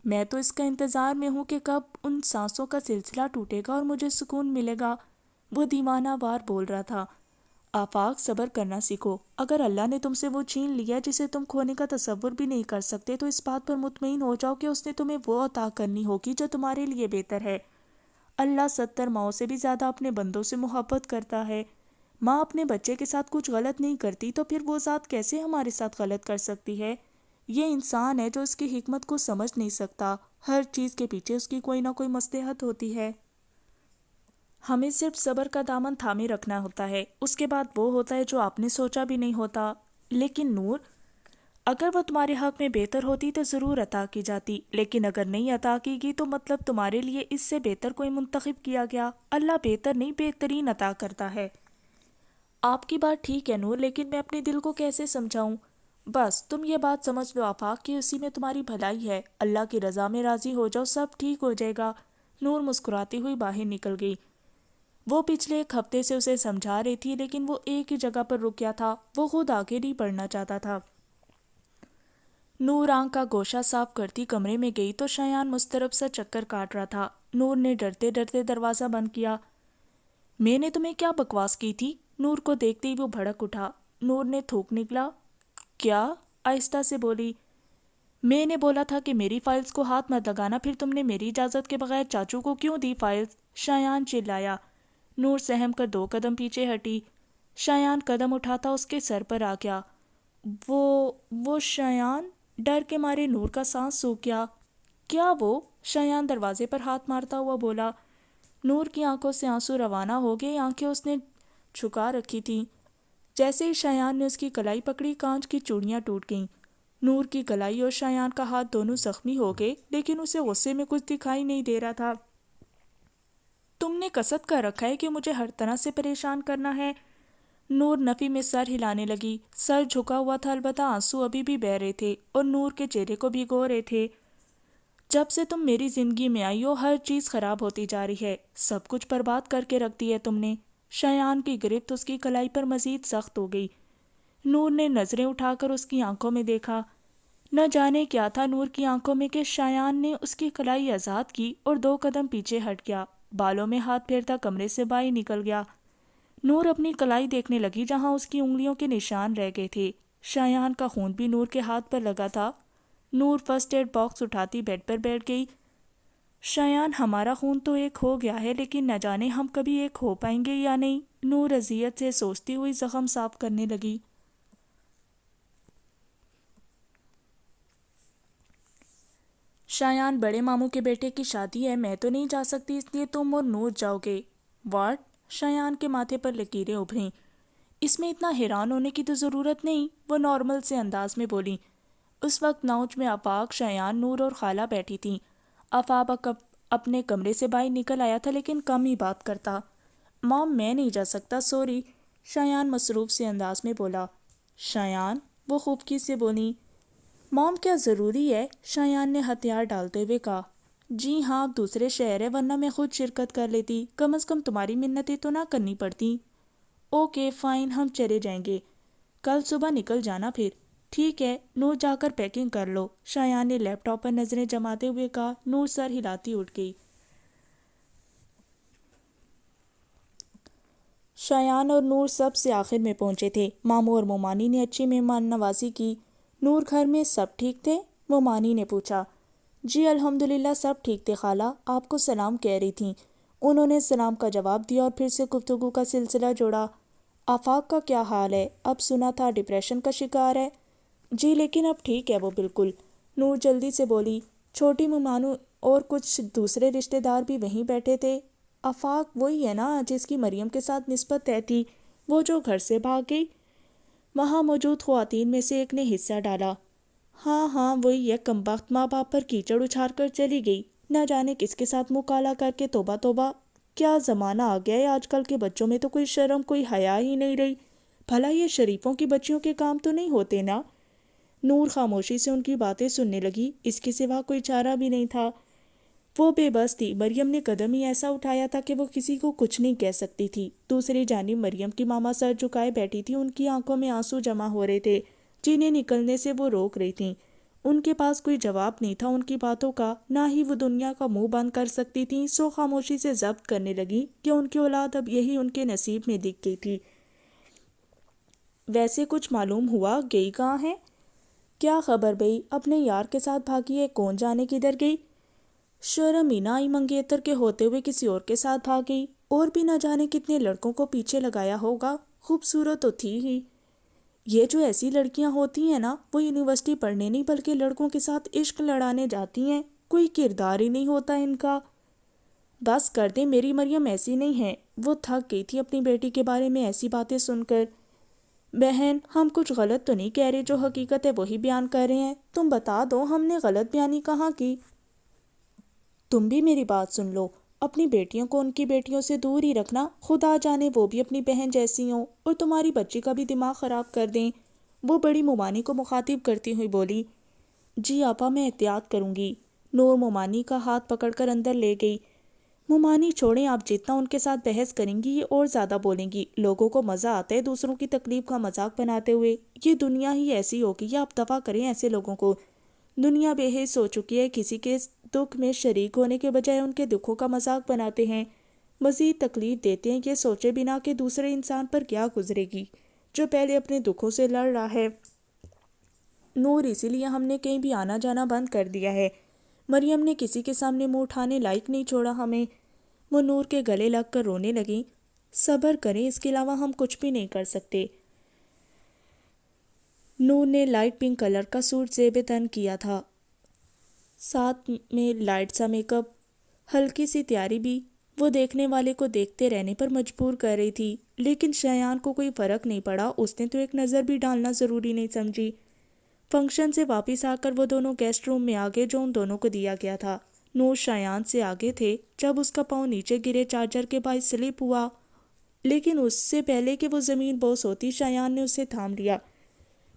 میں تو اس کا انتظار میں ہوں کہ کب ان سانسوں کا سلسلہ ٹوٹے گا اور مجھے سکون ملے گا۔ وہ دیوانہ وار بول رہا تھا، آفاق صبر کرنا سیکھو، اگر اللہ نے تم سے وہ چھین لیا جسے تم کھونے کا تصور بھی نہیں کر سکتے تو اس بات پر مطمئن ہو جاؤ کہ اس نے تمہیں وہ عطا کرنی ہوگی جو تمہارے لیے بہتر ہے۔ اللہ 70 ماؤں سے بھی زیادہ اپنے بندوں سے محبت کرتا ہے۔ ماں اپنے بچے کے ساتھ کچھ غلط نہیں کرتی تو پھر وہ ذات کیسے ہمارے ساتھ غلط کر سکتی ہے؟ یہ انسان ہے جو اس کی حکمت کو سمجھ نہیں سکتا، ہر چیز کے پیچھے اس کی کوئی نہ کوئی مصلحت ہوتی ہے۔ ہمیں صرف صبر کا دامن تھامے رکھنا ہوتا ہے، اس کے بعد وہ ہوتا ہے جو آپ نے سوچا بھی نہیں ہوتا۔ لیکن نور، اگر وہ تمہارے حق میں بہتر ہوتی تو ضرور عطا کی جاتی، لیکن اگر نہیں عطا کی گئی تو مطلب تمہارے لیے اس سے بہتر کوئی منتخب کیا گیا۔ اللہ بہتر نہیں بہترین عطا کرتا ہے۔ آپ کی بات ٹھیک ہے نور، لیکن میں اپنے دل کو کیسے سمجھاؤں؟ بس تم یہ بات سمجھ لو آفاق کہ اسی میں تمہاری بھلائی ہے، اللہ کی رضا میں راضی ہو جاؤ، سب ٹھیک ہو جائے گا۔ نور مسکراتی ہوئی باہر نکل گئی۔ وہ پچھلے ایک ہفتے سے اسے سمجھا رہی تھی لیکن وہ ایک ہی جگہ پر رک گیا تھا، وہ خود آگے نہیں بڑھنا چاہتا تھا۔ نور آنکھ کا گوشہ صاف کرتی کمرے میں گئی تو شایان مضطرب سا چکر کاٹ رہا تھا۔ نور نے ڈرتے ڈرتے دروازہ بند کیا۔ میں نے تمہیں کیا بکواس کی تھی؟ نور کو دیکھتے ہی وہ بھڑک اٹھا۔ نور نے تھوک نکلا۔ کیا؟ آہستہ سے بولی۔ میں نے بولا تھا کہ میری فائلز کو ہاتھ مت لگانا، پھر تم نے میری اجازت کے بغیر چاچو کو کیوں دی فائلز؟ شایان چلایا۔ نور سہم کر 2 قدم پیچھے ہٹی۔ شایان قدم اٹھاتا اس کے سر پر آ گیا۔ وہ شایان، ڈر کے مارے نور کا سانس سوکھ گیا۔ کیا وہ؟ شایان دروازے پر ہاتھ مارتا ہوا بولا۔ نور کی آنکھوں سے آنسو روانہ ہو گئے، آنکھیں اس نے چھکا رکھی تھیں۔ جیسے ہی شایان نے اس کی کلائی پکڑی، کانچ کی چوڑیاں ٹوٹ گئیں۔ نور کی کلائی اور شایان کا ہاتھ دونوں زخمی ہو گئے، لیکن اسے غصے میں کچھ دکھائی نہیں دے رہا تھا۔ تم نے قصد کر رکھا ہے کہ مجھے ہر طرح سے پریشان کرنا ہے؟ نور نفی میں سر ہلانے لگی۔ سر جھکا ہوا تھا، البتہ آنسو ابھی بھی بہہ رہے تھے اور نور کے چہرے کو بھگو رہے تھے۔ جب سے تم میری زندگی میں آئی ہو ہر چیز خراب ہوتی جا رہی ہے، سب کچھ برباد کر کے رکھ دی ہے تم نے۔ شایان کی گرفت اس کی کلائی پر مزید سخت ہو گئی۔ نور نے نظریں اٹھا کر اس کی آنکھوں میں دیکھا۔ نہ جانے کیا تھا نور کی آنکھوں میں کہ شایان نے اس کی کلائی آزاد کی اور 2 قدم پیچھے ہٹ گیا، بالوں میں ہاتھ پھیرتا کمرے سے باہر نکل گیا۔ نور اپنی کلائی دیکھنے لگی جہاں اس کی انگلیوں کے نشان رہ گئے تھے۔ شایان کا خون بھی نور کے ہاتھ پر لگا تھا۔ نور فرسٹ ایڈ باکس اٹھاتی بیڈ پر بیٹھ گئی۔ شایان، ہمارا خون تو ایک ہو گیا ہے لیکن نہ جانے ہم کبھی ایک ہو پائیں گے یا نہیں، نور اذیت سے سوچتی ہوئی زخم صاف کرنے لگی۔ شایان، بڑے ماموں کے بیٹے کی شادی ہے، میں تو نہیں جا سکتی، اس لیے تم اور نور جاؤ گے۔ واٹ؟ شایان کے ماتھے پر لکیریں ابھریں۔ اس میں اتنا حیران ہونے کی تو ضرورت نہیں، وہ نارمل سے انداز میں بولی۔ اس وقت لاؤنج میں آفاق، شایان، نور اور خالہ بیٹھی تھیں۔ آفاق اپنے کمرے سے باہر نکل آیا تھا لیکن کم ہی بات کرتا۔ مام، میں نہیں جا سکتا، سوری، شایان مصروف سے انداز میں بولا۔ شایان، وہ خفگی سے بولی۔ مام، کیا ضروری ہے؟ شایان نے ہتھیار ڈالتے ہوئے کہا۔ جی ہاں، اب دوسرے شہر ہے ورنہ میں خود شرکت کر لیتی، کم از کم تمہاری منتیں تو نہ کرنی پڑتی۔ اوکے فائن، ہم چلے جائیں گے، کل صبح نکل جانا پھر۔ ٹھیک ہے، نور جا کر پیکنگ کر لو، شایان نے لیپ ٹاپ پر نظریں جماتے ہوئے کہا۔ نور سر ہلاتی اٹھ گئی۔ شایان اور نور سب سے آخر میں پہنچے تھے۔ ماموں اور مومانی نے اچھی مہمان نوازی کی۔ نور، گھر میں سب ٹھیک تھے؟ مومانی نے پوچھا۔ جی الحمدللہ سب ٹھیک تھے خالہ، آپ کو سلام کہہ رہی تھیں۔ انہوں نے سلام کا جواب دیا اور پھر سے گفتگو کا سلسلہ جوڑا۔ آفاق کا کیا حال ہے؟ اب سنا تھا ڈپریشن کا شکار ہے۔ جی لیکن اب ٹھیک ہے وہ بالکل، نور جلدی سے بولی۔ چھوٹی ممانو اور کچھ دوسرے رشتہ دار بھی وہیں بیٹھے تھے۔ آفاق وہی ہے نا جس کی مریم کے ساتھ نسبت طے تھی، وہ جو گھر سے بھاگ گئی؟ وہاں موجود خواتین میں سے ایک نے حصہ ڈالا۔ ہاں وہی ہے، کمبخت ماں باپ پر کیچڑ اچھال کر چلی گئی، نہ جانے کس کے ساتھ منہ کالا کر کے۔ توبہ توبہ، کیا زمانہ آ گیا ہے، آج کل کے بچوں میں تو کوئی شرم کوئی حیا ہی نہیں رہی۔ بھلا یہ شریفوں کی بچیوں کے کام تو نہیں ہوتے نا؟ نور خاموشی سے ان کی باتیں سننے لگی، اس کے سوا کوئی چارہ بھی نہیں تھا۔ وہ بے بس تھی، مریم نے قدم ہی ایسا اٹھایا تھا کہ وہ کسی کو کچھ نہیں کہہ سکتی تھی۔ دوسری جانب مریم کی ماما سر جھکائے بیٹھی تھی، ان کی آنکھوں میں آنسو جمع ہو رہے تھے جنہیں نکلنے سے وہ روک رہی تھیں۔ ان کے پاس کوئی جواب نہیں تھا ان کی باتوں کا، نہ ہی وہ دنیا کا منہ بند کر سکتی تھیں، سو خاموشی سے ضبط کرنے لگی کہ ان کی اولاد اب یہی ان کے نصیب میں دکھ گئی تھی۔ ویسے کچھ معلوم ہوا گئی کہاں ہے؟ کیا خبر بھئی، اپنے یار کے ساتھ بھاگی ہے، کون جانے کدھر گئی؟ شرم ہی نہ آئی منگیتر کے ہوتے ہوئے کسی اور کے ساتھ بھاگ گئی، اور بھی نہ جانے کتنے لڑکوں کو پیچھے لگایا ہوگا، خوبصورت تو تھی ہی۔ یہ جو ایسی لڑکیاں ہوتی ہیں نا، وہ یونیورسٹی پڑھنے نہیں بلکہ لڑکوں کے ساتھ عشق لڑانے جاتی ہیں، کوئی کردار ہی نہیں ہوتا ان کا۔ بس کر دیں، میری مریم ایسی نہیں ہے۔ وہ تھک گئی تھی اپنی بیٹی کے بارے میں ایسی باتیں سن کر۔ بہن، ہم کچھ غلط تو نہیں کہہ رہے، جو حقیقت ہے وہی بیان کر رہے ہیں، تم بتا دو ہم نے غلط بیانی کہاں کی؟ تم بھی میری بات سن لو، اپنی بیٹیوں کو ان کی بیٹیوں سے دور ہی رکھنا، خدا جانے وہ بھی اپنی بہن جیسی ہوں اور تمہاری بچی کا بھی دماغ خراب کر دیں۔ وہ بڑی مومانی کو مخاطب کرتی ہوئی بولی۔ جی آپا، میں احتیاط کروں گی۔ نور مومانی کا ہاتھ پکڑ کر اندر لے گئی۔ مومانی چھوڑیں، آپ جتنا ان کے ساتھ بحث کریں گی یہ اور زیادہ بولیں گی، لوگوں کو مزہ آتا ہے دوسروں کی تکلیف کا مذاق بناتے ہوئے، یہ دنیا ہی ایسی ہوگی، آپ دفع کریں ایسے لوگوں کو۔ دنیا بے حس ہو چکی ہے، کسی کے دکھ میں شریک ہونے کے بجائے ان کے دکھوں کا مذاق بناتے ہیں، مزید تکلیف دیتے ہیں، یہ سوچے بنا کہ دوسرے انسان پر کیا گزرے گی جو پہلے اپنے دکھوں سے لڑ رہا ہے۔ نور، اسی لیے ہم نے کہیں بھی آنا جانا بند کر دیا ہے، مریم نے کسی کے سامنے منہ اٹھانے لائق نہیں چھوڑا ہمیں۔ وہ نور کے گلے لگ کر رونے لگیں۔ صبر کریں، اس کے علاوہ ہم کچھ بھی نہیں کر سکتے۔ نور نے لائٹ پنک کلر کا سوٹ زیب تن کیا تھا، ساتھ میں لائٹ سا میک اپ، ہلکی سی تیاری بھی، وہ دیکھنے والے کو دیکھتے رہنے پر مجبور کر رہی تھی، لیکن شایان کو کوئی فرق نہیں پڑا، اس نے تو ایک نظر بھی ڈالنا ضروری نہیں سمجھی۔ فنکشن سے واپس آ کر وہ دونوں گیسٹ روم میں آگے جو ان دونوں کو دیا گیا تھا۔ نور شایان سے آگے تھے، جب اس کا پاؤں نیچے گرے چارجر کے باعث سلپ ہوا، لیکن اس سے پہلے کہ وہ زمین بوس ہوتی شایان نے اسے تھام لیا۔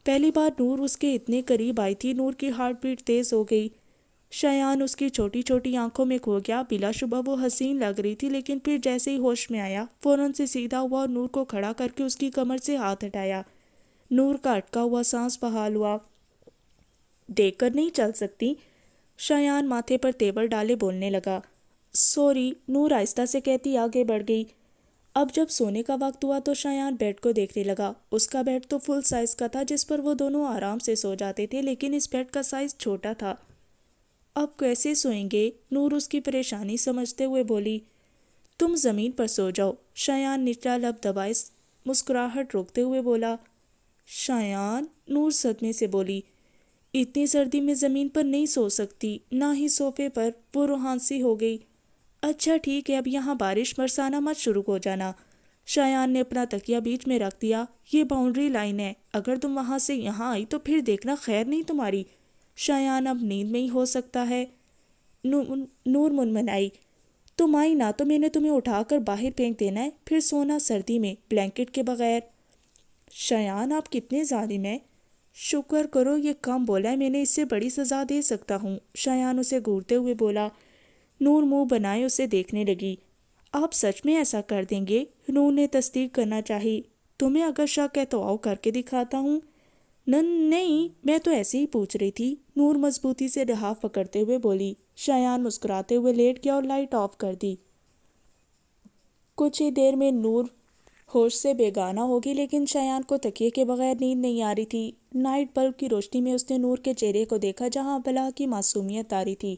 پہلی بار نور اس کے اتنے قریب آئی تھی، نور کی ہارٹ بیٹ تیز ہو گئی، شایان اس کی چھوٹی چھوٹی آنکھوں میں کھو گیا۔ بلا شبہ وہ حسین لگ رہی تھی، لیکن پھر جیسے ہی ہوش میں آیا فوراً سے سیدھا ہوا اور نور کو کھڑا کر کے اس کی کمر سے ہاتھ ہٹایا۔ نور کا اٹکا ہوا سانس بحال ہوا۔ دیکھ کر نہیں چل سکتی؟ شایان ماتھے پر تیور ڈالے بولنے لگا۔ سوری، نور آہستہ سے کہتی آگے بڑھ گئی۔ اب جب سونے کا وقت ہوا تو شایان بیڈ کو دیکھنے لگا۔ اس کا بیڈ تو فل سائز کا تھا جس پر وہ دونوں آرام سے سو جاتے تھے، لیکن اس بیڈ کا سائز چھوٹا تھا۔ اب کیسے سوئیں گے؟ نور اس کی پریشانی سمجھتے ہوئے بولی۔ تم زمین پر سو جاؤ، شایان نچلا لب دبائے مسکراہٹ روکتے ہوئے بولا۔ شایان، نور صدمے سے بولی، اتنی سردی میں زمین پر نہیں سو سکتی، نہ ہی صوفے پر، وہ روحانسی ہو گئی۔ اچھا ٹھیک ہے، اب یہاں بارش برسانا مت شروع ہو جانا۔ شایان نے اپنا تکیہ بیچ میں رکھ دیا۔ یہ باؤنڈری لائن ہے، اگر تم وہاں سے یہاں آئی تو پھر دیکھنا خیر نہیں تمہاری۔ شایان، اب نیند میں ہی ہو سکتا ہے۔ نور منمنائی۔ تم آئی نہ تو میں نے تمہیں اٹھا کر باہر پھینک دینا ہے، پھر سونا سردی میں بلینکٹ کے بغیر۔ شایان، آپ کتنے ظالم ہیں۔ شکر کرو یہ کم بولا ہے، میں نے اس سے بڑی سزا دے سکتا ہوں، شایان اسے گھورتے ہوئے بولا۔ نور منہ بنائے اسے دیکھنے لگی۔ آپ سچ میں ایسا کر دیں گے؟ نور نے تصدیق کرنا چاہی۔ تمہیں اگر شک ہے تو آؤ کر کے دکھاتا ہوں۔ نہیں، میں تو ایسے ہی پوچھ رہی تھی، نور مضبوطی سے لحاف پکڑتے ہوئے بولی۔ شایان مسکراتے ہوئے لیٹ گیا اور لائٹ آف کر دی۔ کچھ ہی دیر میں نور ہوش سے بیگانہ ہوگی، لیکن شایان کو تکیے کے بغیر نیند نہیں آ رہی تھی۔ نائٹ بلب کی روشنی میں اس نے نور کے چہرے کو دیکھا جہاں بلا کی معصومیت طاری تھی۔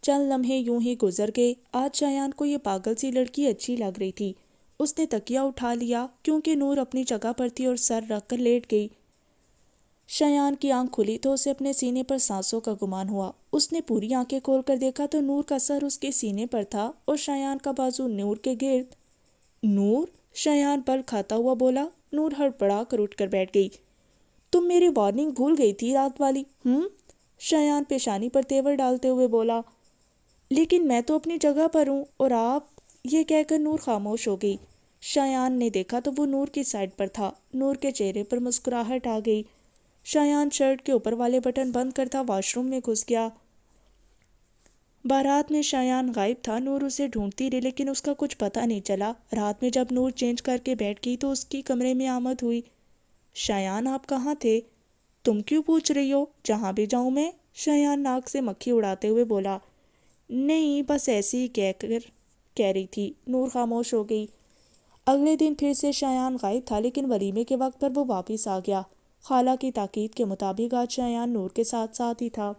چند لمحے یوں ہی گزر گئے۔ آج شایان کو یہ پاگل سی لڑکی اچھی لگ رہی تھی۔ اس نے تکیہ اٹھا لیا کیونکہ نور اپنی جگہ پر تھی اور سر رکھ کر لیٹ گئی۔ شایان کی آنکھ کھلی تو اسے اپنے سینے پر سانسوں کا گمان ہوا۔ اس نے پوری آنکھیں کھول کر دیکھا تو نور کا سر اس کے سینے پر تھا اور شایان کا بازو نور کے گرد۔ نور، شایان بل کھاتا ہوا بولا۔ نور ہڑبڑا کر اٹھ کر بیٹھ گئی۔ تم میری وارننگ بھول گئی تھی رات والی، شایان پیشانی پر تیور ڈالتے ہوئے بولا۔ لیکن میں تو اپنی جگہ پر ہوں اور آپ، یہ کہہ کر نور خاموش ہو گئی۔ شایان نے دیکھا تو وہ نور کی سائڈ پر تھا۔ نور کے چہرے پر مسکراہٹ آ گئی۔ شایان شرٹ کے اوپر والے بٹن بند کرتا واش روم میں گھس گیا۔ بارات میں شایان غائب تھا۔ نور اسے ڈھونڈتی رہی لیکن اس کا کچھ پتہ نہیں چلا۔ رات میں جب نور چینج کر کے بیٹھ گئی تو اس کی کمرے میں آمد ہوئی۔ شایان، آپ کہاں تھے؟ تم کیوں پوچھ رہی ہو؟ جہاں بھی جاؤں میں شایان ناک سے مکھی اڑاتے ہوئے بولا، نہیں بس ایسے ہی کہہ رہی تھی۔ نور خاموش ہو گئی۔ اگلے دن پھر سے شایان غائب تھا، لیکن ولیمے کے وقت پر وہ واپس آ گیا۔ خالہ کی تاکید کے مطابق آج شایان نور کے ساتھ ساتھ ہی تھا۔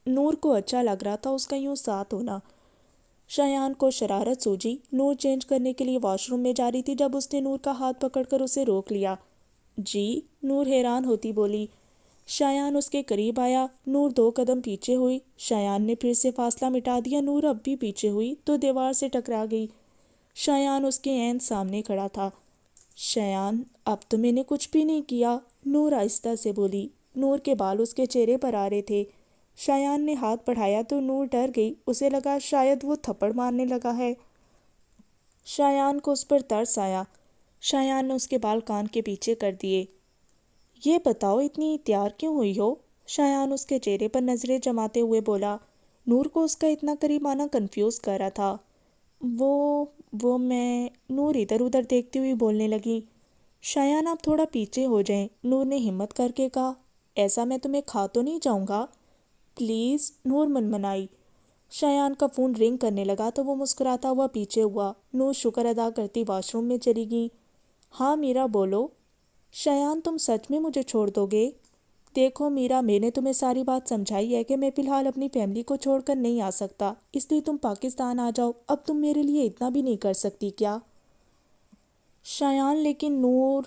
نور کو اچھا لگ رہا تھا اس کا یوں ساتھ ہونا۔ شایان کو شرارت سوجی۔ نور چینج کرنے کے لیے واش روم میں جا رہی تھی جب اس نے نور کا ہاتھ پکڑ کر اسے روک لیا۔ جی؟ نور حیران ہوتی بولی۔ شایان اس کے قریب آیا۔ نور 2 قدم پیچھے ہوئی۔ شایان نے پھر سے فاصلہ مٹا دیا۔ نور اب بھی پیچھے ہوئی تو دیوار سے ٹکرا گئی۔ شایان اس کے عین سامنے کھڑا تھا۔ شایان، اب تو میں نے کچھ بھی نہیں کیا، نور آہستہ سے بولی۔ نور کے بال اس کے چہرے پر آ رہے تھے۔ شایان نے ہاتھ بڑھایا تو نور ڈر گئی۔ اسے لگا شاید وہ تھپڑ مارنے لگا ہے۔ شایان کو اس پر ترس آیا۔ شایان نے اس کے بال کان کے پیچھے کر دیے۔ یہ بتاؤ اتنی تیار کیوں ہوئی ہو؟ شایان اس کے چہرے پر نظریں جماتے ہوئے بولا۔ نور کو اس کا اتنا قریب آنا کنفیوز کر رہا تھا۔ وہ میں نور ادھر ادھر دیکھتی ہوئی بولنے لگی۔ شایان آپ تھوڑا پیچھے ہو جائیں، نور نے ہمت کر کے کہا۔ ایسا میں تمہیں کھا تو نہیں جاؤں گا؟ پلیز، نور منمنائی۔ شایان کا فون رنگ کرنے لگا تو وہ مسکراتا ہوا پیچھے ہوا۔ نور شکر ادا کرتی واش روم میں چلی گئی۔ ہاں میرا بولو۔ شایان تم سچ میں مجھے چھوڑ دو گے؟ دیکھو میرا، میں نے تمہیں ساری بات سمجھائی ہے کہ میں فی الحال اپنی فیملی کو چھوڑ کر نہیں آ سکتا، اس لیے تم پاکستان آ جاؤ۔ اب تم میرے لیے اتنا بھی نہیں کر سکتی کیا؟ شایان لیکن نور،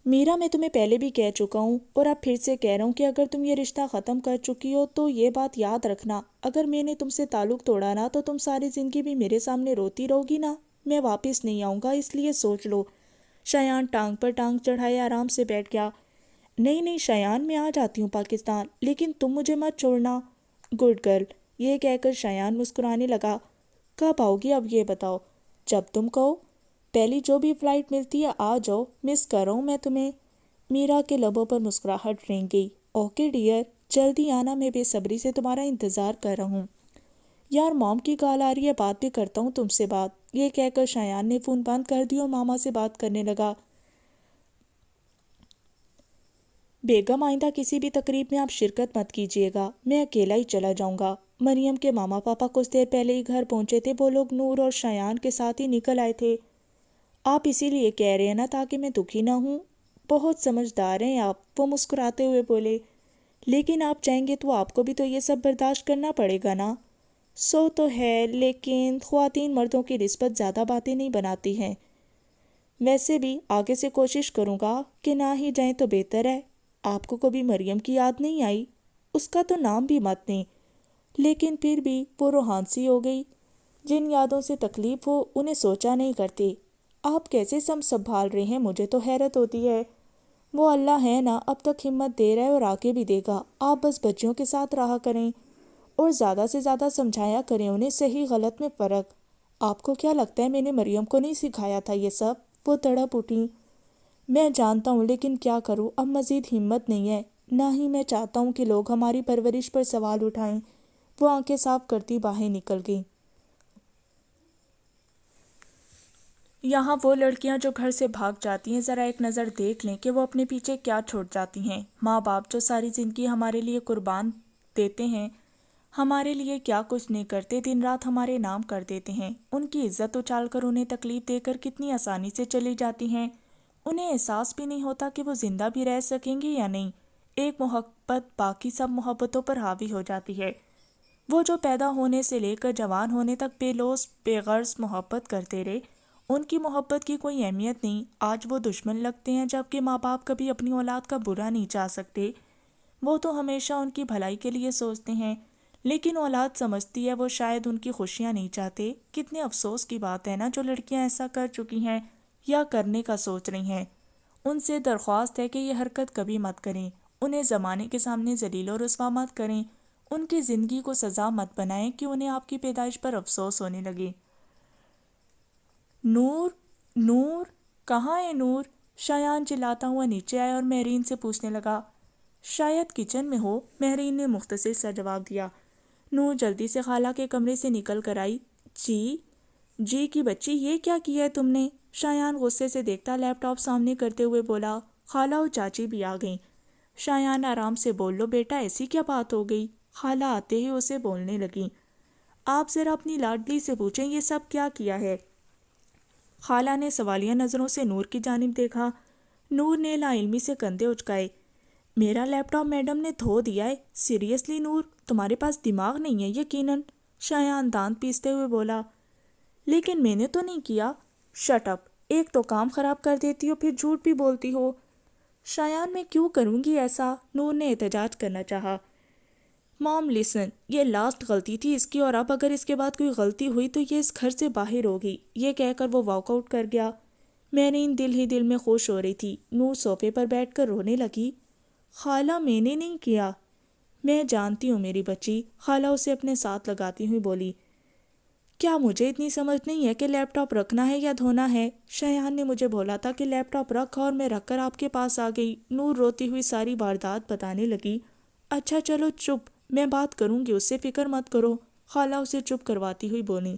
میرا میں تمہیں پہلے بھی کہہ چکا ہوں اور اب پھر سے کہہ رہا ہوں کہ اگر تم یہ رشتہ ختم کر چکی ہو تو یہ بات یاد رکھنا، اگر میں نے تم سے تعلق توڑا نا تو تم ساری زندگی بھی میرے سامنے روتی رہو گی نا۔ میں واپس نہیں آؤں گا، اس لیے سوچ لو۔ شایان ٹانگ پر ٹانگ چڑھائے آرام سے بیٹھ گیا۔ نہیں شایان، میں آ جاتی ہوں پاکستان، لیکن تم مجھے مت چھوڑنا۔ گڈ گرل، یہ کہہ کر شایان مسکرانے لگا۔ کب آؤ گی اب یہ بتاؤ؟ جب تم کہو، پہلی جو بھی فلائٹ ملتی ہے آ جاؤ، مس کر رہا ہوں میں تمہیں۔ میرا کے لبوں پر مسکراہٹ رنگ گئی۔ اوکے ڈیئر، جلدی آنا، میں بے صبری سے تمہارا انتظار کر رہا ہوں۔ یار موم کی کال آ رہی ہے، بات بھی کرتا ہوں تم سے بات۔ یہ کہہ کر شایان نے فون بند کر دیا اور ماما سے بات کرنے لگا۔ بیگم آئندہ کسی بھی تقریب میں آپ شرکت مت کیجیے گا، میں اکیلا ہی چلا جاؤں گا۔ مریم کے ماما پاپا کچھ دیر پہلے ہی گھر پہنچے تھے، وہ لوگ نور اور شایان کے ساتھ ہی نکل آئے تھے۔ آپ اسی لیے کہہ رہے ہیں نا تاکہ میں دکھی نہ ہوں؟ بہت سمجھدار ہیں آپ، وہ مسکراتے ہوئے بولے۔ لیکن آپ چاہیں گے تو آپ کو بھی تو یہ سب برداشت کرنا پڑے گا نا؟ سو تو ہے، لیکن خواتین مردوں کی نسبت زیادہ باتیں نہیں بناتی ہیں۔ ویسے بھی آگے سے کوشش کروں گا کہ نہ ہی جائیں تو بہتر ہے۔ آپ کو کبھی مریم کی یاد نہیں آئی؟ اس کا تو نام بھی مت نہیں، لیکن پھر بھی وہ روحان سی ہو گئی۔ جن یادوں سے تکلیف ہو انہیں سوچا نہیں کرتی۔ آپ کیسے سنبھال رہے ہیں، مجھے تو حیرت ہوتی ہے۔ وہ اللہ ہے نا، اب تک ہمت دے رہا ہے اور آگے بھی دے گا۔ آپ بس بچیوں کے ساتھ رہا کریں اور زیادہ سے زیادہ سمجھایا کریں انہیں صحیح غلط میں فرق۔ آپ کو کیا لگتا ہے میں نے مریم کو نہیں سکھایا تھا یہ سب؟ وہ تڑپ اٹھی۔ میں جانتا ہوں، لیکن کیا کروں، اب مزید ہمت نہیں ہے، نہ ہی میں چاہتا ہوں کہ لوگ ہماری پرورش پر سوال اٹھائیں۔ وہ آنکھیں صاف کرتی باہر نکل گئی۔ یہاں وہ لڑکیاں جو گھر سے بھاگ جاتی ہیں، ذرا ایک نظر دیکھ لیں کہ وہ اپنے پیچھے کیا چھوڑ جاتی ہیں۔ ماں باپ جو ساری زندگی ہمارے لیے قربان دیتے ہیں، ہمارے لیے کیا کچھ نہیں کرتے، دن رات ہمارے نام کر دیتے ہیں، ان کی عزت اچھال کر انہیں تکلیف دے کر کتنی آسانی سے چلی جاتی ہیں۔ انہیں احساس بھی نہیں ہوتا کہ وہ زندہ بھی رہ سکیں گی یا نہیں۔ ایک محبت باقی سب محبتوں پر حاوی ہو جاتی ہے۔ وہ جو پیدا ہونے سے لے کر جوان ہونے تک بے لوث بے غرض محبت کرتے رہے، ان کی محبت کی کوئی اہمیت نہیں۔ آج وہ دشمن لگتے ہیں، جبکہ ماں باپ کبھی اپنی اولاد کا برا نہیں چاہ سکتے۔ وہ تو ہمیشہ ان کی بھلائی کے لیے سوچتے ہیں، لیکن اولاد سمجھتی ہے وہ شاید ان کی خوشیاں نہیں چاہتے۔ کتنے افسوس کی بات ہے نا، جو لڑکیاں ایسا کر چکی ہیں یا کرنے کا سوچ رہی ہیں۔ ان سے درخواست ہے کہ یہ حرکت کبھی مت کریں، انہیں زمانے کے سامنے ذلیل و رسوا مت کریں، ان کی زندگی کو سزا مت بنائیں کہ انہیں آپ کی پیدائش پر افسوس ہونے لگے۔ نور، نور، کہاں ہے نور؟ شایان چلاتا ہوا نیچے آیا اور مہرین سے پوچھنے لگا۔ شاید کچن میں ہو، مہرین نے مختصر سا جواب دیا۔ نور جلدی سے خالہ کے کمرے سے نکل کر آئی۔ جی کی بچی، یہ کیا کیا ہے تم نے؟ شایان غصے سے دیکھتا لیپ ٹاپ سامنے کرتے ہوئے بولا۔ خالہ اور چاچی بھی آ گئیں۔ شایان آرام سے بول لو بیٹا، ایسی کیا بات ہو گئی؟ خالہ آتے ہی اسے بولنے لگیں، آپ ذرا اپنی لاڈلی سے پوچھیں یہ سب کیا کیا ہے؟ خالہ نے سوالیہ نظروں سے نور کی جانب دیکھا۔ نور نے لا علمی سے کندھے اچکائے۔ میرا لیپ ٹاپ میڈم نے دھو دیا ہے۔ سیریسلی نور، تمہارے پاس دماغ نہیں ہے یقیناً۔ شایان دانت پیستے ہوئے بولا، لیکن میں نے تو نہیں کیا۔ شٹ اپ، ایک تو کام خراب کر دیتی ہو پھر جھوٹ بھی بولتی ہو۔ شایان میں کیوں کروں گی ایسا؟ نور نے احتجاج کرنا چاہا۔ مام لسن، یہ لاسٹ غلطی تھی اس کی، اور اب اگر اس کے بعد کوئی غلطی ہوئی تو یہ اس گھر سے باہر ہوگی۔ یہ کہہ کر وہ واک آؤٹ کر گیا۔ مہرین دل ہی دل میں خوش ہو رہی تھی۔ نور صوفے پر بیٹھ کر رونے لگی۔ خالہ میں نے نہیں کیا۔ میں جانتی ہوں میری بچی، خالہ اسے اپنے ساتھ لگاتی ہوئی بولی۔ کیا مجھے اتنی سمجھ نہیں ہے کہ لیپ ٹاپ رکھنا ہے یا دھونا ہے؟ شایان نے مجھے بولا تھا کہ لیپ ٹاپ رکھا اور میں رکھ کر آپ کے پاس آ گئی۔ نور روتی ہوئی ساری واردات بتانے لگی۔ اچھا چلو چپ، میں بات کروں گی اس سے، فکر مت کرو، خالہ اسے چپ کرواتی ہوئی بولی۔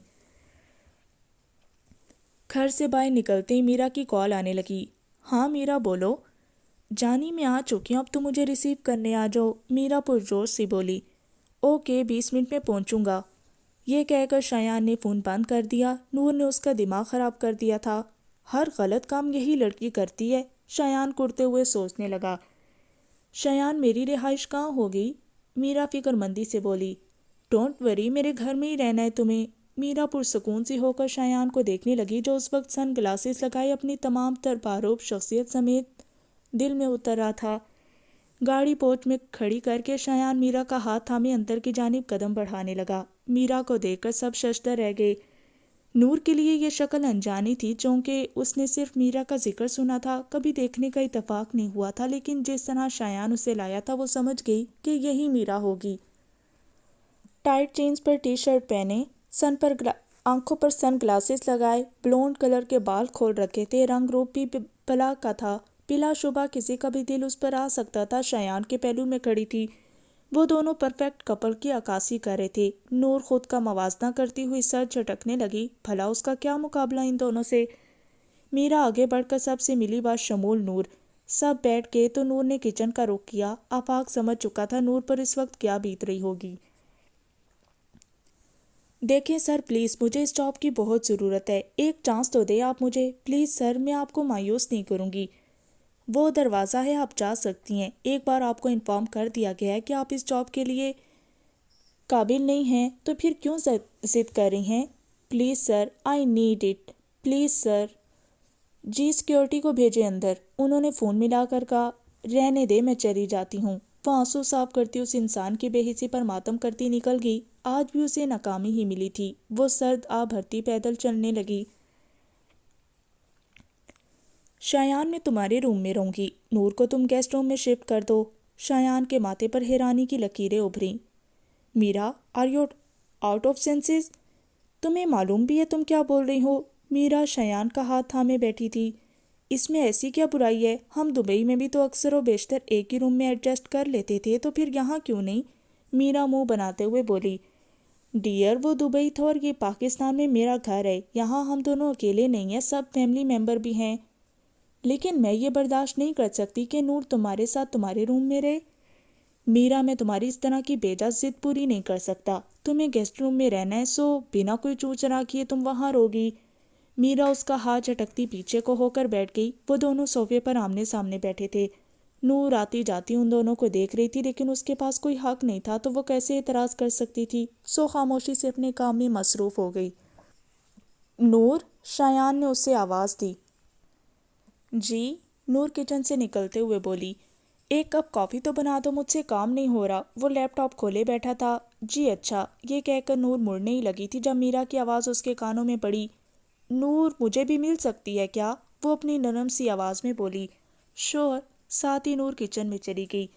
گھر سے باہر نکلتے ہی میرا کی کال آنے لگی۔ ہاں میرا بولو۔ جانی میں آ چکی ہوں، اب تو مجھے ریسیو کرنے آ جاؤ، میرا پرجوش سی بولی۔ اوکے 20 منٹ میں پہنچوں گا۔ یہ کہہ کر شایان نے فون بند کر دیا۔ نور نے اس کا دماغ خراب کر دیا تھا۔ ہر غلط کام یہی لڑکی کرتی ہے، شایان کرتے ہوئے سوچنے لگا۔ شایان میری رہائش کہاں ہوگی؟ میرا فکر مندی سے بولی۔ ڈونٹ وری، میرے گھر میں ہی رہنا ہے تمہیں۔ میرا پرسکون سی ہو کر شایان کو دیکھنے لگی جو اس وقت سن گلاسز لگائے اپنی تمام تر باروب شخصیت سمیت دل میں اتر رہا تھا۔ گاڑی پورچ میں کھڑی کر کے شایان میرا کا ہاتھ تھامے اندر کی جانب قدم بڑھانے لگا۔ میرا کو دیکھ کر سب ششدر رہ گئے۔ نور کے لیے یہ شکل انجانی تھی، چونکہ اس نے صرف میرا کا ذکر سنا تھا، کبھی دیکھنے کا اتفاق نہیں ہوا تھا، لیکن جس طرح شایان اسے لایا تھا وہ سمجھ گئی کہ یہی میرا ہوگی۔ ٹائٹ جینز پر ٹی شرٹ پہنے، آنکھوں پر سن گلاسز لگائے، بلونڈ کلر کے بال کھول رکھے تھے، رنگ روپ بھی بلا کا تھا۔ بلا شبہ کسی کا بھی دل اس پر آ سکتا تھا۔ شایان کے پہلو میں کھڑی تھی۔ وہ دونوں پرفیکٹ کپل کی عکاسی کر رہے تھے۔ نور خود کا موازنہ کرتی ہوئی سر جھٹکنے لگی، بھلا اس کا کیا مقابلہ ان دونوں سے؟ میرا آگے بڑھ کر سب سے ملی بات شمول نور۔ سب بیٹھ گئے تو نور نے کچن کا رخ کیا۔ آفاق سمجھ چکا تھا نور پر اس وقت کیا بیت رہی ہوگی۔ دیکھیں سر پلیز، مجھے اس جاب کی بہت ضرورت ہے، ایک چانس تو دیں آپ مجھے، پلیز سر، میں آپ کو مایوس نہیں کروں گی۔ وہ دروازہ ہے، آپ جا سکتی ہیں۔ ایک بار آپ کو انفارم کر دیا گیا ہے کہ آپ اس جاب کے لیے قابل نہیں ہیں، تو پھر کیوں ضد کر رہی ہیں؟ Please sir, I need it, please sir. جی سیکیورٹی کو بھیجے اندر۔ انہوں نے فون ملا کر کہا، رہنے دے میں چلی جاتی ہوں۔ وہ آنسو صاف کرتی اس انسان کی بے حسی پر ماتم کرتی نکل گئی۔ آج بھی اسے ناکامی ہی ملی تھی۔ وہ سرد آہ بھرتی پیدل چلنے لگی۔ شایان میں تمہارے روم میں رہوں گی، نور کو تم گیسٹ روم میں شفٹ کر دو۔ شایان کے ماتھے پر حیرانی کی لکیریں ابھریں۔ میرا، are you out of senses? تمہیں معلوم بھی ہے تم کیا بول رہی ہو؟ میرا شایان کا ہاتھ تھامے بیٹھی تھی۔ اس میں ایسی کیا برائی ہے؟ ہم دبئی میں بھی تو اکثر و بیشتر ایک ہی روم میں ایڈجسٹ کر لیتے تھے، تو پھر یہاں کیوں نہیں؟ میرا منہ بناتے ہوئے بولی۔ ڈیئر، وہ دبئی تھا اور یہ پاکستان میں میرا گھر ہے، یہاں ہم دونوں اکیلے نہیں ہیں، سب فیملی ممبر بھی ہیں۔ لیکن میں یہ برداشت نہیں کر سکتی کہ نور تمہارے ساتھ تمہارے روم میں رہے۔ میرا، میں تمہاری اس طرح کی بے جا ضد پوری نہیں کر سکتا۔ تمہیں گیسٹ روم میں رہنا ہے، سو بنا کوئی چوں چرا کیے تم وہاں رہوگی۔ میرا اس کا ہاتھ جھٹکتی پیچھے کو ہو کر بیٹھ گئی۔ وہ دونوں صوفے پر آمنے سامنے بیٹھے تھے۔ نور آتی جاتی ان دونوں کو دیکھ رہی تھی، لیکن اس کے پاس کوئی حق نہیں تھا تو وہ کیسے اعتراض کر سکتی تھی، سو خاموشی سے اپنے کام میں مصروف ہو گئی۔ نور، شایان نے اس سے آواز دی۔ جی، نور کچن سے نکلتے ہوئے بولی۔ ایک کپ کافی تو بنا دو، مجھ سے کام نہیں ہو رہا۔ وہ لیپ ٹاپ کھولے بیٹھا تھا۔ جی اچھا، یہ کہہ کر نور مڑنے ہی لگی تھی جب میرا کی آواز اس کے کانوں میں پڑی۔ نور، مجھے بھی مل سکتی ہے کیا؟ وہ اپنی نرم سی آواز میں بولی۔ شور۔ ساتھ ہی نور کچن میں چلی گئی۔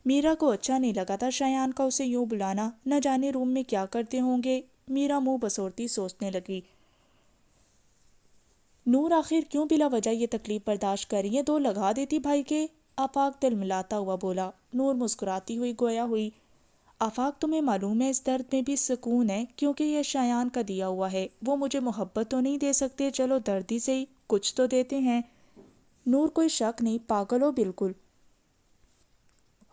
میرا کو اچھا نہیں لگا تھا شایان کا اسے یوں بلانا، نہ جانے روم میں کیا کرتے ہوں گے۔ میرا منہ بسوڑتی سوچنے لگی، نور آخر کیوں بلا وجہ یہ تکلیف برداشت کر رہی ہے؟ دو لگا دیتی بھائی کے۔ آفاق دل ملاتا ہوا بولا۔ نور مسکراتی ہوئی گویا ہوئی، آفاق تمہیں معلوم ہے اس درد میں بھی سکون ہے، کیونکہ یہ شایان کا دیا ہوا ہے۔ وہ مجھے محبت تو نہیں دے سکتے، چلو درد ہی سے ہی کچھ تو دیتے ہیں۔ نور، کوئی شک نہیں، پاگل ہو بالکل۔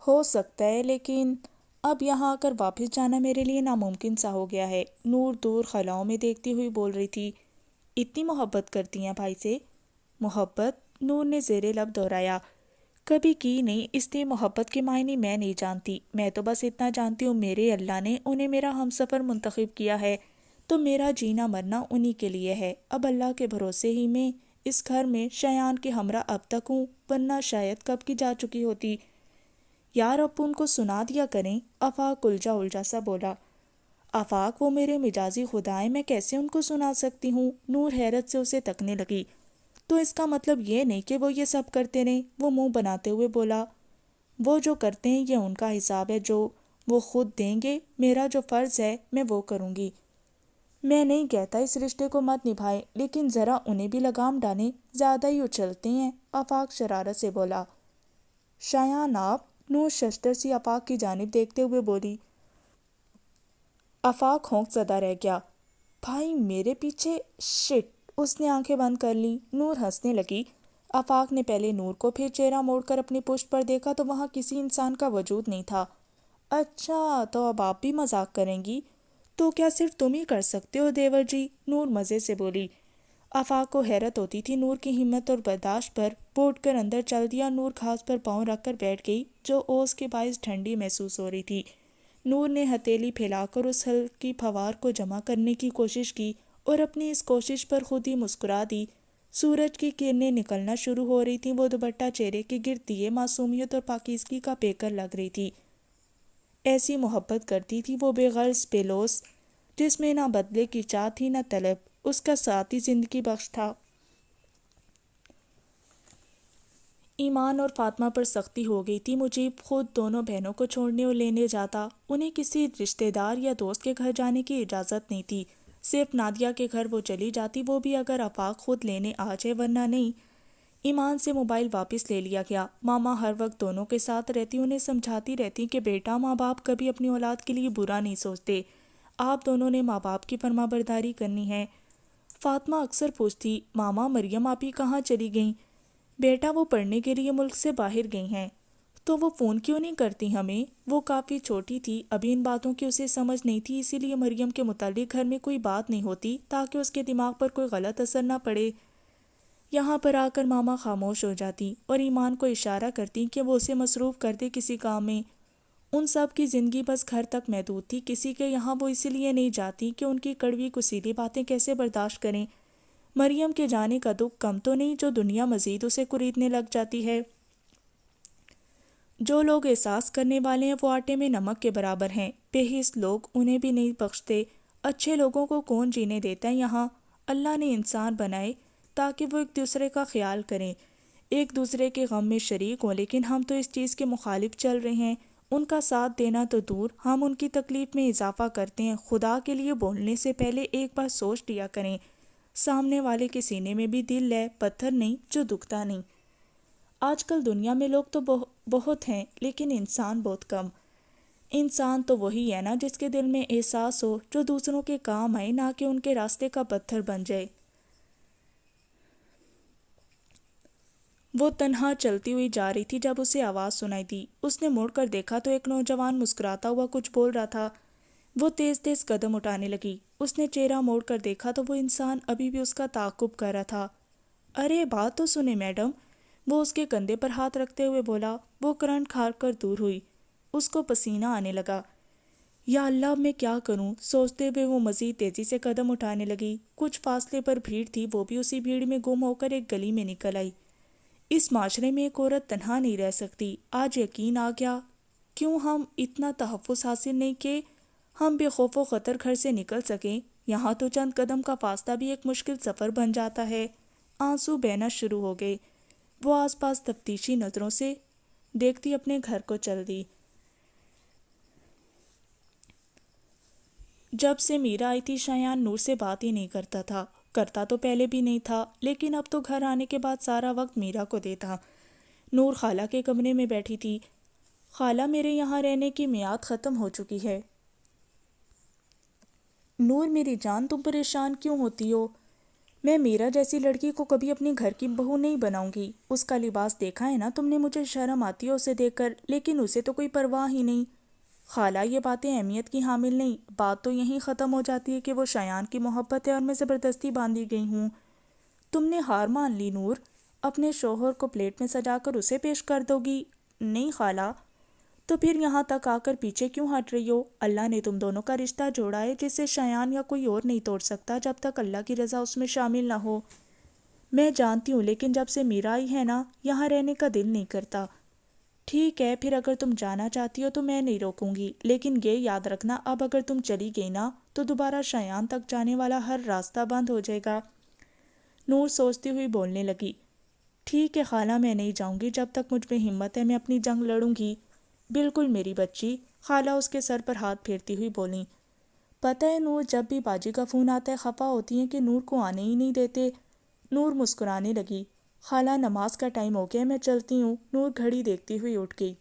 ہو سکتا ہے، لیکن اب یہاں آ کر واپس جانا میرے لیے ناممکن سا ہو گیا ہے، نور دور خلاؤں میں دیکھتی ہوئی بول رہی تھی۔ اتنی محبت کرتی ہیں بھائی سے؟ محبت؟ نور نے زیر لب دہرایا۔ کبھی کی نہیں، اس لیے محبت کے معنی میں نہیں جانتی، میں تو بس اتنا جانتی ہوں میرے اللہ نے انہیں میرا ہمسفر منتخب کیا ہے، تو میرا جینا مرنا انہی کے لیے ہے۔ اب اللہ کے بھروسے ہی میں اس گھر میں شایان کے ہمراہ اب تک ہوں، ورنہ شاید کب کی جا چکی ہوتی۔ یار ابو ان کو سنا دیا کریں، آفاق الجھا سا بولا۔ آفاق وہ میرے مجازی خدا ہیں، میں کیسے ان کو سنا سکتی ہوں؟ نور حیرت سے اسے تکنے لگی۔ تو اس کا مطلب یہ نہیں کہ وہ یہ سب کرتے رہیں، وہ منہ بناتے ہوئے بولا۔ وہ جو کرتے ہیں یہ ان کا حساب ہے، جو وہ خود دیں گے، میرا جو فرض ہے میں وہ کروں گی۔ میں نہیں کہتا اس رشتے کو مت نبھائے، لیکن ذرا انہیں بھی لگام ڈالیں، زیادہ ہی اچھلتے ہیں، آفاق شرارت سے بولا۔ شایان آپ؟ نور ششدر سی آفاق کی جانب دیکھتے ہوئے بولی۔ آفاق ہونک زدہ رہ گیا۔ بھائی میرے پیچھے؟ شٹ! اس نے آنکھیں بند کر لی۔ نور ہنسنے لگی۔ آفاق نے پہلے نور کو پھر چہرہ موڑ کر اپنی پشت پر دیکھا تو وہاں کسی انسان کا وجود نہیں تھا۔ اچھا تو اب آپ بھی مذاق کریں گی؟ تو کیا صرف تم ہی کر سکتے ہو دیور جی؟ نور مزے سے بولی۔ آفاق کو حیرت ہوتی تھی نور کی ہمت اور برداشت پر، وہ اٹھ کر اندر چل دیا۔ نور گھاس پر پاؤں رکھ کر بیٹھ گئی جو اوس کے باعث ٹھنڈی محسوس ہو رہی تھی۔ نور نے ہتھیلی پھیلا کر اس ہلکی پھوار کو جمع کرنے کی کوشش کی اور اپنی اس کوشش پر خود ہی مسکرا دی۔ سورج کی کرنیں نکلنا شروع ہو رہی تھیں، وہ دوپٹہ چہرے کے گرد دیے معصومیت اور پاکیزگی کا پیکر لگ رہی تھی۔ ایسی محبت کرتی تھی وہ بے غرض بے لوث، جس میں نہ بدلے کی چاہ تھی نہ طلب، اس کا ساتھی زندگی بخش تھا۔ ایمان اور فاطمہ پر سختی ہو گئی تھی۔ مجیب خود دونوں بہنوں کو چھوڑنے اور لینے جاتا، انہیں کسی رشتہ دار یا دوست کے گھر جانے کی اجازت نہیں تھی، صرف نادیہ کے گھر وہ چلی جاتی، وہ بھی اگر آفاق خود لینے آ جائے، ورنہ نہیں۔ ایمان سے موبائل واپس لے لیا گیا۔ ماما ہر وقت دونوں کے ساتھ رہتی، انہیں سمجھاتی رہتی کہ بیٹا، ماں باپ کبھی اپنی اولاد کے لیے برا نہیں سوچتے، آپ دونوں نے ماں باپ کی فرما برداری کرنی ہے۔ فاطمہ اکثر پوچھتی، ماما مریم آپی کہاں چلی گئیں؟ بیٹا وہ پڑھنے کے لیے ملک سے باہر گئی ہیں۔ تو وہ فون کیوں نہیں کرتی ہمیں؟ وہ کافی چھوٹی تھی، ابھی ان باتوں کی اسے سمجھ نہیں تھی، اسی لیے مریم کے متعلق گھر میں کوئی بات نہیں ہوتی تاکہ اس کے دماغ پر کوئی غلط اثر نہ پڑے۔ یہاں پر آ کر ماما خاموش ہو جاتی اور ایمان کو اشارہ کرتی کہ وہ اسے مصروف کر دے کسی کام میں۔ ان سب کی زندگی بس گھر تک محدود تھی، کسی کے یہاں وہ اسی لیے نہیں جاتی کہ ان کی کڑوی کسیلی باتیں کیسے برداشت کریں۔ مریم کے جانے کا دکھ کم تو نہیں جو دنیا مزید اسے خریدنے لگ جاتی ہے۔ جو لوگ احساس کرنے والے ہیں وہ آٹے میں نمک کے برابر ہیں، بے حس لوگ انہیں بھی نہیں بخشتے۔ اچھے لوگوں کو کون جینے دیتا ہے یہاں؟ اللہ نے انسان بنائے تاکہ وہ ایک دوسرے کا خیال کریں، ایک دوسرے کے غم میں شریک ہوں، لیکن ہم تو اس چیز کے مخالف چل رہے ہیں۔ ان کا ساتھ دینا تو دور، ہم ان کی تکلیف میں اضافہ کرتے ہیں۔ خدا کے لیے بولنے سے پہلے ایک بار سوچ لیا کریں، سامنے والے کے سینے میں بھی دل ہے، پتھر نہیں جو دکھتا نہیں۔ آج کل دنیا میں لوگ تو بہت ہیں، لیکن انسان بہت کم۔ انسان تو وہی ہے نا جس کے دل میں احساس ہو، جو دوسروں کے کام آئے، نہ کہ ان کے راستے کا پتھر بن جائے۔ وہ تنہا چلتی ہوئی جا رہی تھی جب اسے آواز سنائی دی۔ اس نے مڑ کر دیکھا تو ایک نوجوان مسکراتا ہوا کچھ بول رہا تھا۔ وہ تیز تیز قدم اٹھانے لگی۔ اس نے چہرہ موڑ کر دیکھا تو وہ انسان ابھی بھی اس کا تعاقب کر رہا تھا۔ ارے بات تو سنیں میڈم، وہ اس کے کندھے پر ہاتھ رکھتے ہوئے بولا۔ وہ کرنٹ کھا کر دور ہوئی۔ اس کو پسینہ آنے لگا۔ یا اللہ اب میں کیا کروں؟ سوچتے ہوئے وہ مزید تیزی سے قدم اٹھانے لگی۔ کچھ فاصلے پر بھیڑ تھی، وہ بھی اسی بھیڑ میں گم ہو کر ایک گلی میں نکل آئی۔ اس معاشرے میں ایک عورت تنہا نہیں رہ سکتی۔ آج یقین آ گیا کیوں ہم اتنا تحفظ حاصل نہیں کہ ہم بے خوف و خطر گھر سے نکل سکیں۔ یہاں تو چند قدم کا فاصلہ بھی ایک مشکل سفر بن جاتا ہے۔ آنسو بہنا شروع ہو گئے۔ وہ آس پاس تفتیشی نظروں سے دیکھتی اپنے گھر کو چل دی۔ جب سے میرا آئی تھی شایان نور سے بات ہی نہیں کرتا تھا، کرتا تو پہلے بھی نہیں تھا، لیکن اب تو گھر آنے کے بعد سارا وقت میرا کو دیتا۔ نور خالہ کے کمرے میں بیٹھی تھی۔ خالہ میرے یہاں رہنے کی میعاد ختم ہو چکی ہے۔ نور میری جان تم پریشان کیوں ہوتی ہو؟ میں میرا جیسی لڑکی کو کبھی اپنے گھر کی بہو نہیں بناؤں گی۔ اس کا لباس دیکھا ہے نا تم نے، مجھے شرم آتی ہے اسے دیکھ کر، لیکن اسے تو کوئی پرواہ ہی نہیں۔ خالہ یہ باتیں اہمیت کی حامل نہیں، بات تو یہیں ختم ہو جاتی ہے کہ وہ شایان کی محبت ہے اور میں زبردستی باندھی گئی ہوں۔ تم نے ہار مان لی نور، اپنے شوہر کو پلیٹ میں سجا کر اسے پیش کر دو گی؟ نہیں خالہ۔ تو پھر یہاں تک آ کر پیچھے کیوں ہٹ رہی ہو؟ اللہ نے تم دونوں کا رشتہ جوڑا ہے جسے شایان یا کوئی اور نہیں توڑ سکتا جب تک اللہ کی رضا اس میں شامل نہ ہو۔ میں جانتی ہوں، لیکن جب سے میرا آئی ہے نا، یہاں رہنے کا دل نہیں کرتا۔ ٹھیک ہے، پھر اگر تم جانا چاہتی ہو تو میں نہیں روکوں گی، لیکن یہ یاد رکھنا اب اگر تم چلی گئی نا تو دوبارہ شایان تک جانے والا ہر راستہ بند ہو جائے گا۔ نور سوچتی ہوئی بولنے لگی، ٹھیک ہے خالہ، میں نہیں جاؤں گی، جب تک مجھ میں ہمت ہے میں اپنی جنگ لڑوں گی۔ بالکل میری بچی، خالہ اس کے سر پر ہاتھ پھیرتی ہوئی بولیں۔ پتہ ہے نور، جب بھی باجی کا فون آتا ہے خفا ہوتی ہیں کہ نور کو آنے ہی نہیں دیتے۔ نور مسکرانے لگی، خالہ نماز کا ٹائم ہو گیا، میں چلتی ہوں۔ نور گھڑی دیکھتی ہوئی اٹھ گئی۔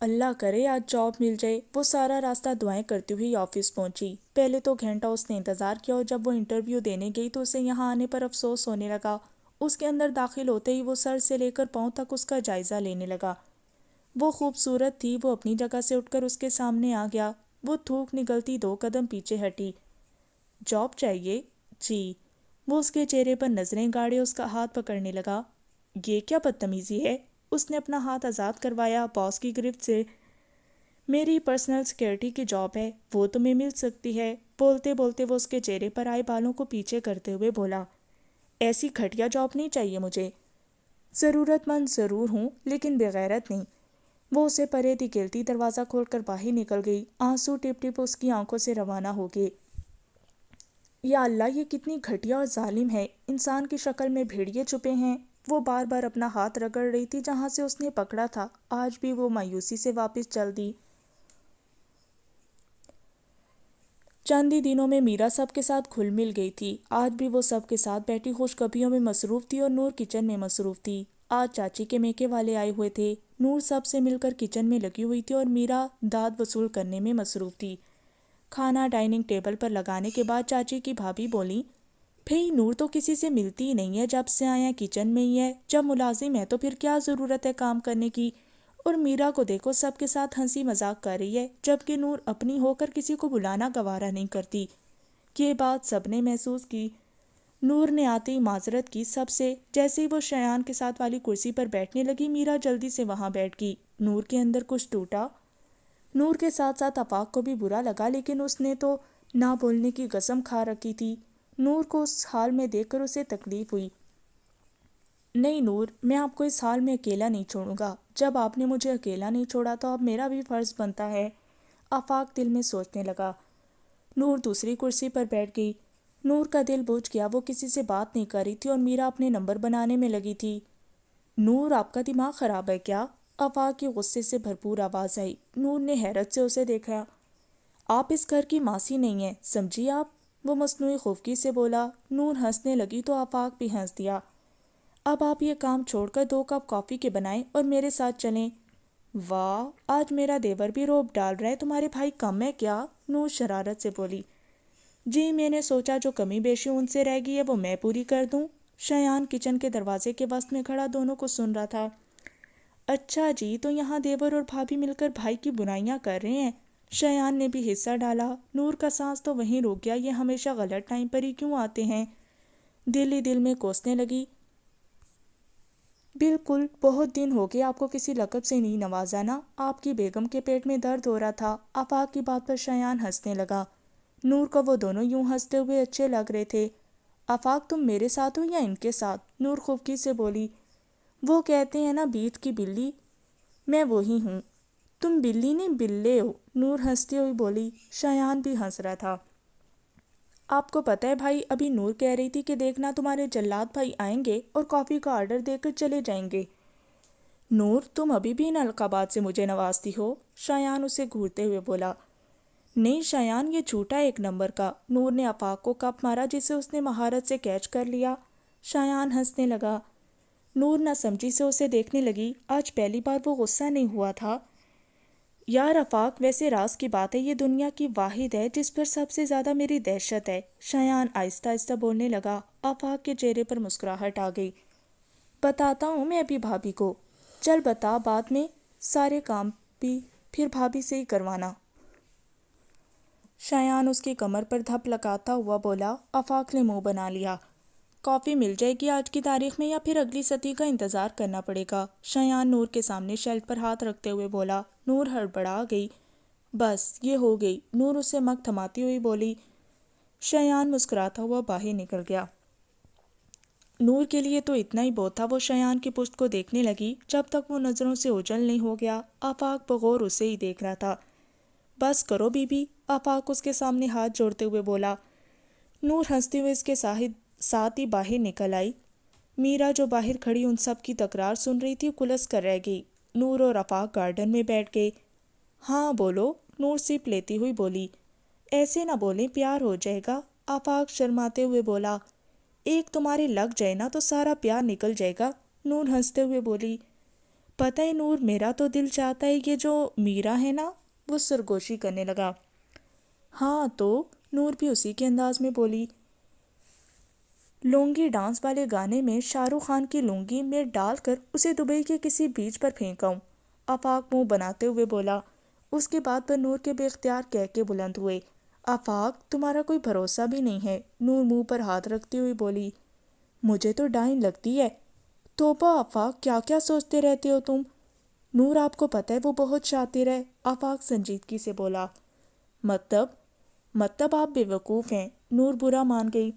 اللہ کرے آج جاب مل جائے۔ وہ سارا راستہ دعائیں کرتی ہوئی آفس پہنچی۔ پہلے تو گھنٹہ اس نے انتظار کیا اور جب وہ انٹرویو دینے گئی تو اسے یہاں آنے پر افسوس ہونے لگا۔ اس کے اندر داخل ہوتے ہی وہ سر سے لے کر پاؤں تک اس کا جائزہ لینے لگا۔ وہ خوبصورت تھی، وہ اپنی جگہ سے اٹھ کر اس کے سامنے آ گیا۔ وہ تھوک نگلتی 2 قدم پیچھے ہٹی۔ جاب چاہیے؟ جی۔ وہ اس کے چہرے پر نظریں گاڑے اس کا ہاتھ پکڑنے لگا۔ یہ کیا بدتمیزی ہے؟ اس نے اپنا ہاتھ آزاد کروایا باس کی گرفت سے۔ میری پرسنل سیکیورٹی کی جاب ہے، وہ تمہیں مل سکتی ہے۔ بولتے بولتے وہ اس کے چہرے پر آئے بالوں کو پیچھے کرتے ہوئے بولا، ایسی گھٹیا جاب نہیں چاہیے مجھے۔ ضرورت مند ضرور ہوں، لیکن بغیرت نہیں۔ وہ اسے پرے دھکیلتی دروازہ کھول کر باہر نکل گئی۔ آنسو ٹپ ٹپ اس کی آنکھوں سے روانہ ہو گئے۔ یا اللہ، یہ کتنی گھٹیا اور ظالم ہے، انسان کی شکل میں بھیڑیے چھپے ہیں۔ وہ بار بار اپنا ہاتھ رگڑ رہی تھی جہاں سے اس نے پکڑا تھا۔ آج بھی وہ مایوسی سے واپس چل دی۔ چند ہی دنوں میں میرا سب کے ساتھ گھل مل گئی تھی۔ آج بھی وہ سب کے ساتھ بیٹھی خوشخبریوں میں مصروف تھی اور نور کچن میں مصروف تھی۔ آج چاچی کے میکے والے آئے ہوئے تھے۔ نور سب سے مل کر کچن میں لگی ہوئی تھی اور میرا داد وصول کرنے میں مصروف تھی۔ کھانا ڈائننگ ٹیبل پر لگانے کے بعد چاچی کی بھابھی بولیں، بھئی نور تو کسی سے ملتی ہی نہیں ہے، جب سے آیا کچن میں ہی ہے، جب ملازم ہے تو پھر کیا ضرورت ہے کام کرنے کی؟ اور میرا کو دیکھو سب کے ساتھ ہنسی مذاق کر رہی ہے، جبکہ نور اپنی ہو کر کسی کو بلانا گوارا نہیں کرتی۔ یہ بات سب نے محسوس کی۔ نور نے آتے ہی معذرت کی سب سے۔ جیسے ہی وہ شایان کے ساتھ والی کرسی پر بیٹھنے لگی، میرا جلدی سے وہاں بیٹھ گئی۔ نور کے اندر کچھ ٹوٹا۔ نور کے ساتھ ساتھ آفاق کو بھی برا لگا، لیکن اس نے تو نہ بولنے کی قسم کھا رکھی تھی۔ نور کو اس حال میں دیکھ کر اسے تکلیف ہوئی۔ نہیں نور، میں آپ کو اس حال میں اکیلا نہیں چھوڑوں گا۔ جب آپ نے مجھے اکیلا نہیں چھوڑا تو اب میرا بھی فرض بنتا ہے۔ آفاق دل میں سوچنے لگا۔ نور دوسری کرسی پر بیٹھ گئی۔ نور کا دل بوجھ گیا، وہ کسی سے بات نہیں کر رہی تھی اور میرا اپنے نمبر بنانے میں لگی تھی۔ نور، آپ کا دماغ خراب ہے کیا؟ آفاق کی غصے سے بھرپور آواز آئی۔ نور نے حیرت سے اسے دیکھا۔ آپ اس گھر کی ماسی نہیں ہیں، سمجھی آپ؟ وہ مصنوعی خفگی سے بولا۔ نور ہنسنے لگی تو آفاق بھی ہنس دیا۔ اب آپ یہ کام چھوڑ کر 2 کپ کافی کے بنائیں اور میرے ساتھ چلیں۔ واہ، آج میرا دیور بھی روب ڈال رہا ہے، تمہارے بھائی کم ہے کیا؟ نور شرارت سے بولی۔ جی، میں نے سوچا جو کمی بیشی ان سے رہ گئی ہے وہ میں پوری کر دوں۔ شایان کچن کے دروازے کے وسط میں کھڑا دونوں کو سن رہا تھا۔ اچھا جی، تو یہاں دیور اور بھابھی مل کر بھائی کی برائیاں کر رہے ہیں۔ شایان نے بھی حصہ ڈالا۔ نور کا سانس تو وہیں رک گیا، یہ ہمیشہ غلط ٹائم پر ہی کیوں آتے ہیں؟ دل ہی دل میں کوسنے لگی۔ بالکل، بہت دن ہو گئے آپ کو کسی لقب سے نہیں نوازا نا۔ آپ کی بیگم کے پیٹ میں درد ہو رہا تھا۔ آفاق کی بات پر شایان ہنسنے لگا۔ نور کو وہ دونوں یوں ہنستے ہوئے اچھے لگ رہے تھے۔ آفاق، تم میرے ساتھ ہو یا ان کے ساتھ؟ نور خفگی سے بولی۔ وہ کہتے ہیں نا بیت کی بلی، میں وہی ہوں۔ تم بلی نہیں بلے ہو، نور ہنستی ہوئی بولی۔ شایان بھی ہنس رہا تھا۔ آپ کو پتہ ہے بھائی، ابھی نور کہہ رہی تھی کہ دیکھنا تمہارے جلاد بھائی آئیں گے اور کافی کا آرڈر دے کر چلے جائیں گے۔ نور، تم ابھی بھی ان القابات سے مجھے نوازتی ہو، شایان اسے گھورتے ہوئے بولا۔ نہیں شایان، یہ جھوٹا 1 نمبر کا۔ نور نے آفاق کو کپ مارا جسے اس نے مہارت سے کیچ کر لیا۔ شایان ہنسنے لگا۔ نور نہ سمجھی سے اسے دیکھنے لگی۔ آج پہلی بار وہ غصہ نہیں ہوا تھا۔ یار آفاق، ویسے راز کی بات ہے، یہ دنیا کی واحد ہے جس پر سب سے زیادہ میری دہشت ہے، شایان آہستہ آہستہ بولنے لگا۔ آفاق کے چہرے پر مسکراہٹ آ گئی۔ بتاتا ہوں میں ابھی بھابھی کو۔ چل بتا، بعد میں سارے کام بھی پھر بھابھی سے ہی کروانا۔ شایان اس کی کمر پر دھپ لگاتا ہوا بولا۔ آفاق نے منہ بنا لیا۔ کافی مل جائے گی آج کی تاریخ میں یا پھر اگلی صدی کا انتظار کرنا پڑے گا؟ شایان نور کے سامنے شیلف پر ہاتھ رکھتے ہوئے بولا۔ نور ہڑبڑا گئی۔ بس یہ ہو گئی، نور اسے مگ تھماتی ہوئی بولی۔ شایان مسکراتا ہوا باہر نکل گیا۔ نور کے لیے تو اتنا ہی بہت تھا۔ وہ شایان کی پشت کو دیکھنے لگی جب تک وہ نظروں سے اوجھل نہیں ہو گیا۔ آفاق بغور اسے ہی دیکھ رہا تھا۔ بس کرو بی بی، آفاق اس کے سامنے ہاتھ جوڑتے ہوئے بولا۔ نور ہنستے ہوئے اس کے ساتھ ہی باہر نکل آئی۔ میرا جو باہر کھڑی ان سب کی تکرار سن رہی تھی کلس کر رہ گئی۔ نور اور آفاق گارڈن میں بیٹھ گئے۔ ہاں بولو، نور سپ لیتی ہوئی بولی۔ ایسے نہ بولیں، پیار ہو جائے گا، آفاق شرماتے ہوئے بولا۔ ایک تمہارے لگ جائے نا تو سارا پیار نکل جائے گا، نور ہنستے ہوئے بولی۔ پتہ ہے نور، میرا تو دل چاہتا ہے یہ جو میرا ہے نا، وہ سرگوشی کرنے لگا۔ ہاں تو، نور بھی اسی کے انداز میں بولی۔ لونگی ڈانس والے گانے میں شاہ رخ خان کی لونگی میں ڈال کر اسے دبئی کے کسی بیچ پر پھینکاؤں، آفاق منہ بناتے ہوئے بولا۔ اس کی بات پر نور کے بے اختیار کہہ کے بلند ہوئے۔ آفاق، تمہارا کوئی بھروسہ بھی نہیں ہے، نور منہ پر ہاتھ رکھتی ہوئی بولی۔ مجھے تو ڈائن لگتی ہے۔ توبہ آفاق، کیا کیا سوچتے رہتے ہو تم؟ نور، آپ کو پتہ ہے وہ بہت شاطر ہے، آفاق سنجیدگی سے بولا۔ مطلب آپ بے وقوف ہیں، نور برا مان گئی۔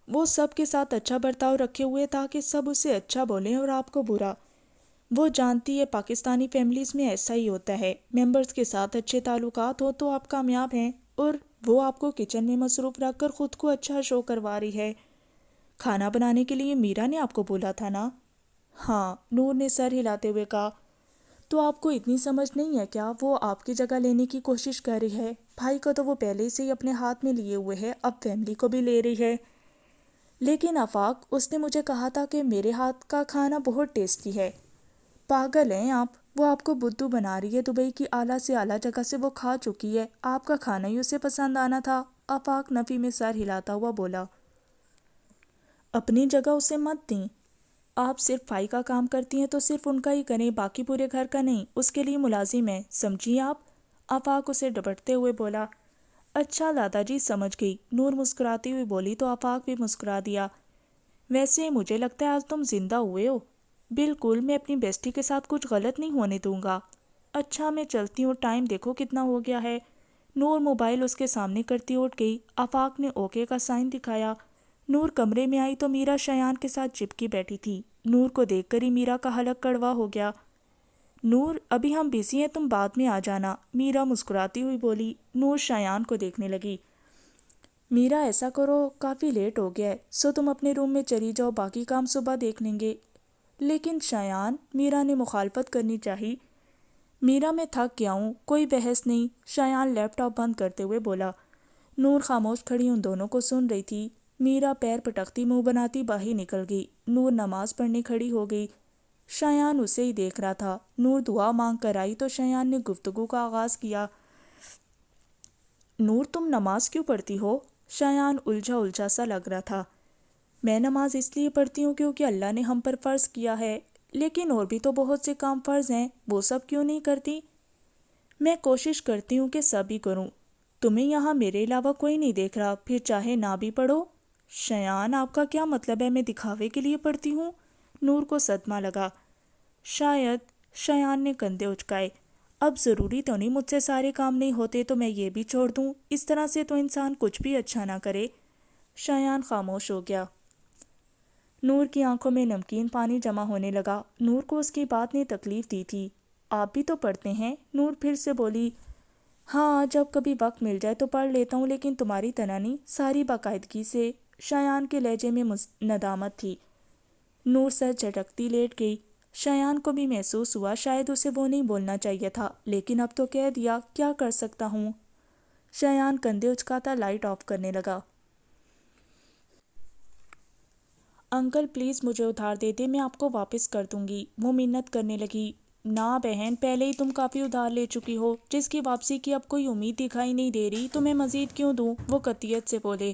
وہ سب کے ساتھ اچھا برتاؤ رکھے ہوئے تاکہ سب اسے اچھا بولیں اور آپ کو برا۔ وہ جانتی ہے پاکستانی فیملیز میں ایسا ہی ہوتا ہے، ممبرز کے ساتھ اچھے تعلقات ہو تو آپ کامیاب ہیں، اور وہ آپ کو کچن میں مصروف رکھ کر خود کو اچھا شو کروا رہی ہے۔ کھانا بنانے کے لیے میرا نے آپ کو بولا تھا نا؟ ہاں، نور نے سر ہلاتے ہوئے کہا۔ تو آپ کو اتنی سمجھ نہیں ہے کیا؟ وہ آپ کی جگہ لینے کی کوشش کر رہی ہے، بھائی کو تو وہ پہلے سے ہی اپنے ہاتھ میں لیے ہوئے ہے، اب فیملی کو بھی لے رہی ہے۔ لیکن آفاق، اس نے مجھے کہا تھا کہ میرے ہاتھ کا کھانا بہت ٹیسٹی ہے۔ پاگل ہیں آپ، وہ آپ کو بدھو بنا رہی ہے، دبئی کی اعلیٰ سے اعلیٰ جگہ سے وہ کھا چکی ہے، آپ کا کھانا ہی اسے پسند آنا تھا، آفاق نفی میں سر ہلاتا ہوا بولا۔ اپنی جگہ اسے مت دیں، آپ صرف فائی کا کام کرتی ہیں تو صرف ان کا ہی کریں، باقی پورے گھر کا نہیں، اس کے لیے ملازم ہیں، سمجھی آپ؟ آفاق اسے ڈپٹتے ہوئے بولا۔ اچھا دادا جی، سمجھ گئی، نور مسکراتی ہوئی بولی تو آفاق بھی مسکرا دیا۔ ویسے مجھے لگتا ہے آج تم زندہ ہوئے ہو۔ بالکل، میں اپنی بیسٹی کے ساتھ کچھ غلط نہیں ہونے دوں گا۔ اچھا میں چلتی ہوں، ٹائم دیکھو کتنا ہو گیا ہے۔ نور موبائل اس کے سامنے کرتی اٹھ گئی۔ آفاق نے اوکے کا سائن دکھایا۔ نور کمرے میں آئی تو میرا شایان کے ساتھ چپکی بیٹھی تھی۔ نور کو دیکھ کر ہی میرا کا حلق کڑوا ہو گیا۔ نور، ابھی ہم بزی ہیں، تم بعد میں آ جانا، میرا مسکراتی ہوئی بولی۔ نور شایان کو دیکھنے لگی۔ میرا ایسا کرو، کافی لیٹ ہو گیا ہے، سو تم اپنے روم میں چلی جاؤ، باقی کام صبح دیکھ لیں گے۔ لیکن شایان، میرا نے مخالفت کرنی چاہی۔ میرا، میں تھک گیا ہوں، کوئی بحث نہیں، شایان لیپ ٹاپ بند کرتے ہوئے بولا۔ نور خاموش کھڑی ان دونوں کو سن رہی تھی۔ میرا پیر پٹکتی منہ بناتی باہر نکل گئی۔ نور نماز پڑھنے کھڑی ہو گئی۔ شایان اسے ہی دیکھ رہا تھا۔ نور دعا مانگ کر آئی تو شایان نے گفتگو کا آغاز کیا۔ نور، تم نماز کیوں پڑھتی ہو؟ شایان الجھا سا لگ رہا تھا۔ میں نماز اس لیے پڑھتی ہوں کیونکہ اللہ نے ہم پر فرض کیا ہے، لیکن اور بھی تو بہت سے کام فرض ہیں، وہ سب کیوں نہیں کرتی؟ میں کوشش کرتی ہوں کہ سب ہی کروں۔ تمہیں یہاں میرے علاوہ کوئی نہیں دیکھ رہا، پھر چاہے نہ بھی پڑھو۔ شایان، آپ کا کیا مطلب ہے میں دکھاوے کے لیے پڑھتی ہوں؟ نور کو صدمہ لگا۔ شاید، شایان نے کندھے اچکائے۔ اب ضروری تو نہیں مجھ سے سارے کام نہیں ہوتے تو میں یہ بھی چھوڑ دوں، اس طرح سے تو انسان کچھ بھی اچھا نہ کرے۔ شایان خاموش ہو گیا۔ نور کی آنکھوں میں نمکین پانی جمع ہونے لگا۔ نور کو اس کی بات نے تکلیف دی تھی۔ آپ بھی تو پڑھتے ہیں؟ نور پھر سے بولی۔ ہاں، جب کبھی وقت مل جائے تو پڑھ لیتا ہوں، لیکن تمہاری طرح نہیں، ساری باقاعدگی سے۔ شایان کے لہجے میں ندامت تھی۔ نور سر جھٹکتی لیٹ گئی۔ شایان کو بھی محسوس ہوا شاید اسے وہ نہیں بولنا چاہیے تھا، لیکن اب تو کہہ دیا، کیا کر سکتا ہوں؟ شایان کندھے اچکاتا لائٹ آف کرنے لگا۔ انکل پلیز مجھے ادھار دے دے، میں آپ کو واپس کر دوں گی، وہ منت کرنے لگی۔ نا بہن، پہلے ہی تم کافی ادھار لے چکی ہو، جس کی واپسی کی اب کوئی امید دکھائی نہیں دے رہی، تو میں مزید کیوں دوں؟ وہ قطعیت سے بولے۔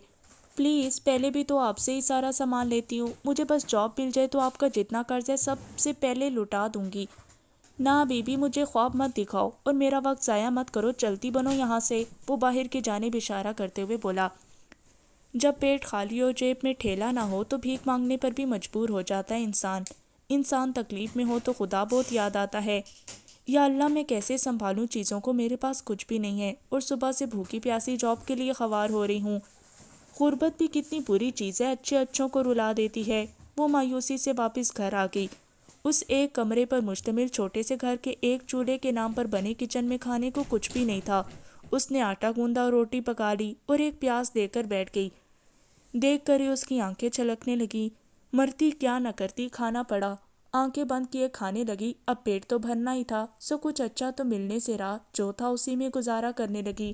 پلیز، پہلے بھی تو آپ سے ہی سارا سامان لیتی ہوں، مجھے بس جاب مل جائے تو آپ کا جتنا قرض ہے سب سے پہلے لوٹا دوں گی۔ نا بی بی، مجھے خواب مت دکھاؤ اور میرا وقت ضائع مت کرو، چلتی بنو یہاں سے، وہ باہر کی جانب اشارہ کرتے ہوئے بولا۔ جب پیٹ خالی اور جیب میں ٹھیلا نہ ہو تو بھیک مانگنے پر بھی مجبور ہو جاتا ہے انسان تکلیف میں ہو تو خدا بہت یاد آتا ہے۔ یا اللہ، میں کیسے سنبھالوں چیزوں کو، میرے پاس کچھ بھی نہیں ہے اور صبح سے بھوکی پیاسی جاب کے لیے خوار ہو رہی ہوں۔ غربت بھی کتنی بری چیز ہے، اچھے اچھوں کو رلا دیتی ہے۔ وہ مایوسی سے واپس گھر آ گئی۔ اس ایک کمرے پر مشتمل چھوٹے سے گھر کے ایک چولہے کے نام پر بنے کچن میں کھانے کو کچھ بھی نہیں تھا۔ اس نے آٹا گوندا اور روٹی پکا لی اور ایک پیاز دے کر بیٹھ گئی۔ دیکھ کر ہی اس کی آنکھیں چھلکنے لگی۔ مرتی کیا نہ کرتی، کھانا پڑا۔ آنکھیں بند کیے کھانے لگی۔ اب پیٹ تو بھرنا ہی تھا، سو کچھ اچھا تو ملنے سے رہا، جو تھا اسی میں گزارا کرنے لگی۔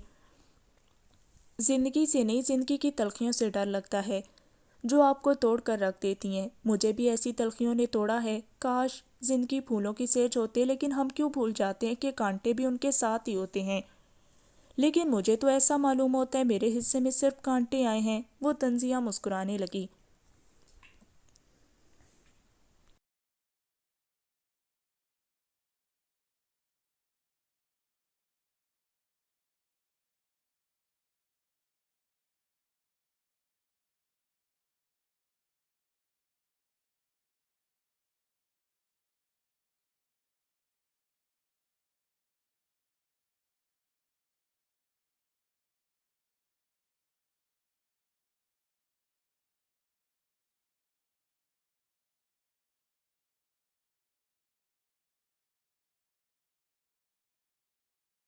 زندگی سے نہیں، زندگی کی تلخیوں سے ڈر لگتا ہے جو آپ کو توڑ کر رکھ دیتی ہیں۔ مجھے بھی ایسی تلخیوں نے توڑا ہے۔ کاش زندگی پھولوں کی سیج ہوتے، لیکن ہم کیوں بھول جاتے ہیں کہ کانٹے بھی ان کے ساتھ ہی ہوتے ہیں۔ لیکن مجھے تو ایسا معلوم ہوتا ہے میرے حصے میں صرف کانٹے آئے ہیں۔ وہ تنزیہ مسکرانے لگی۔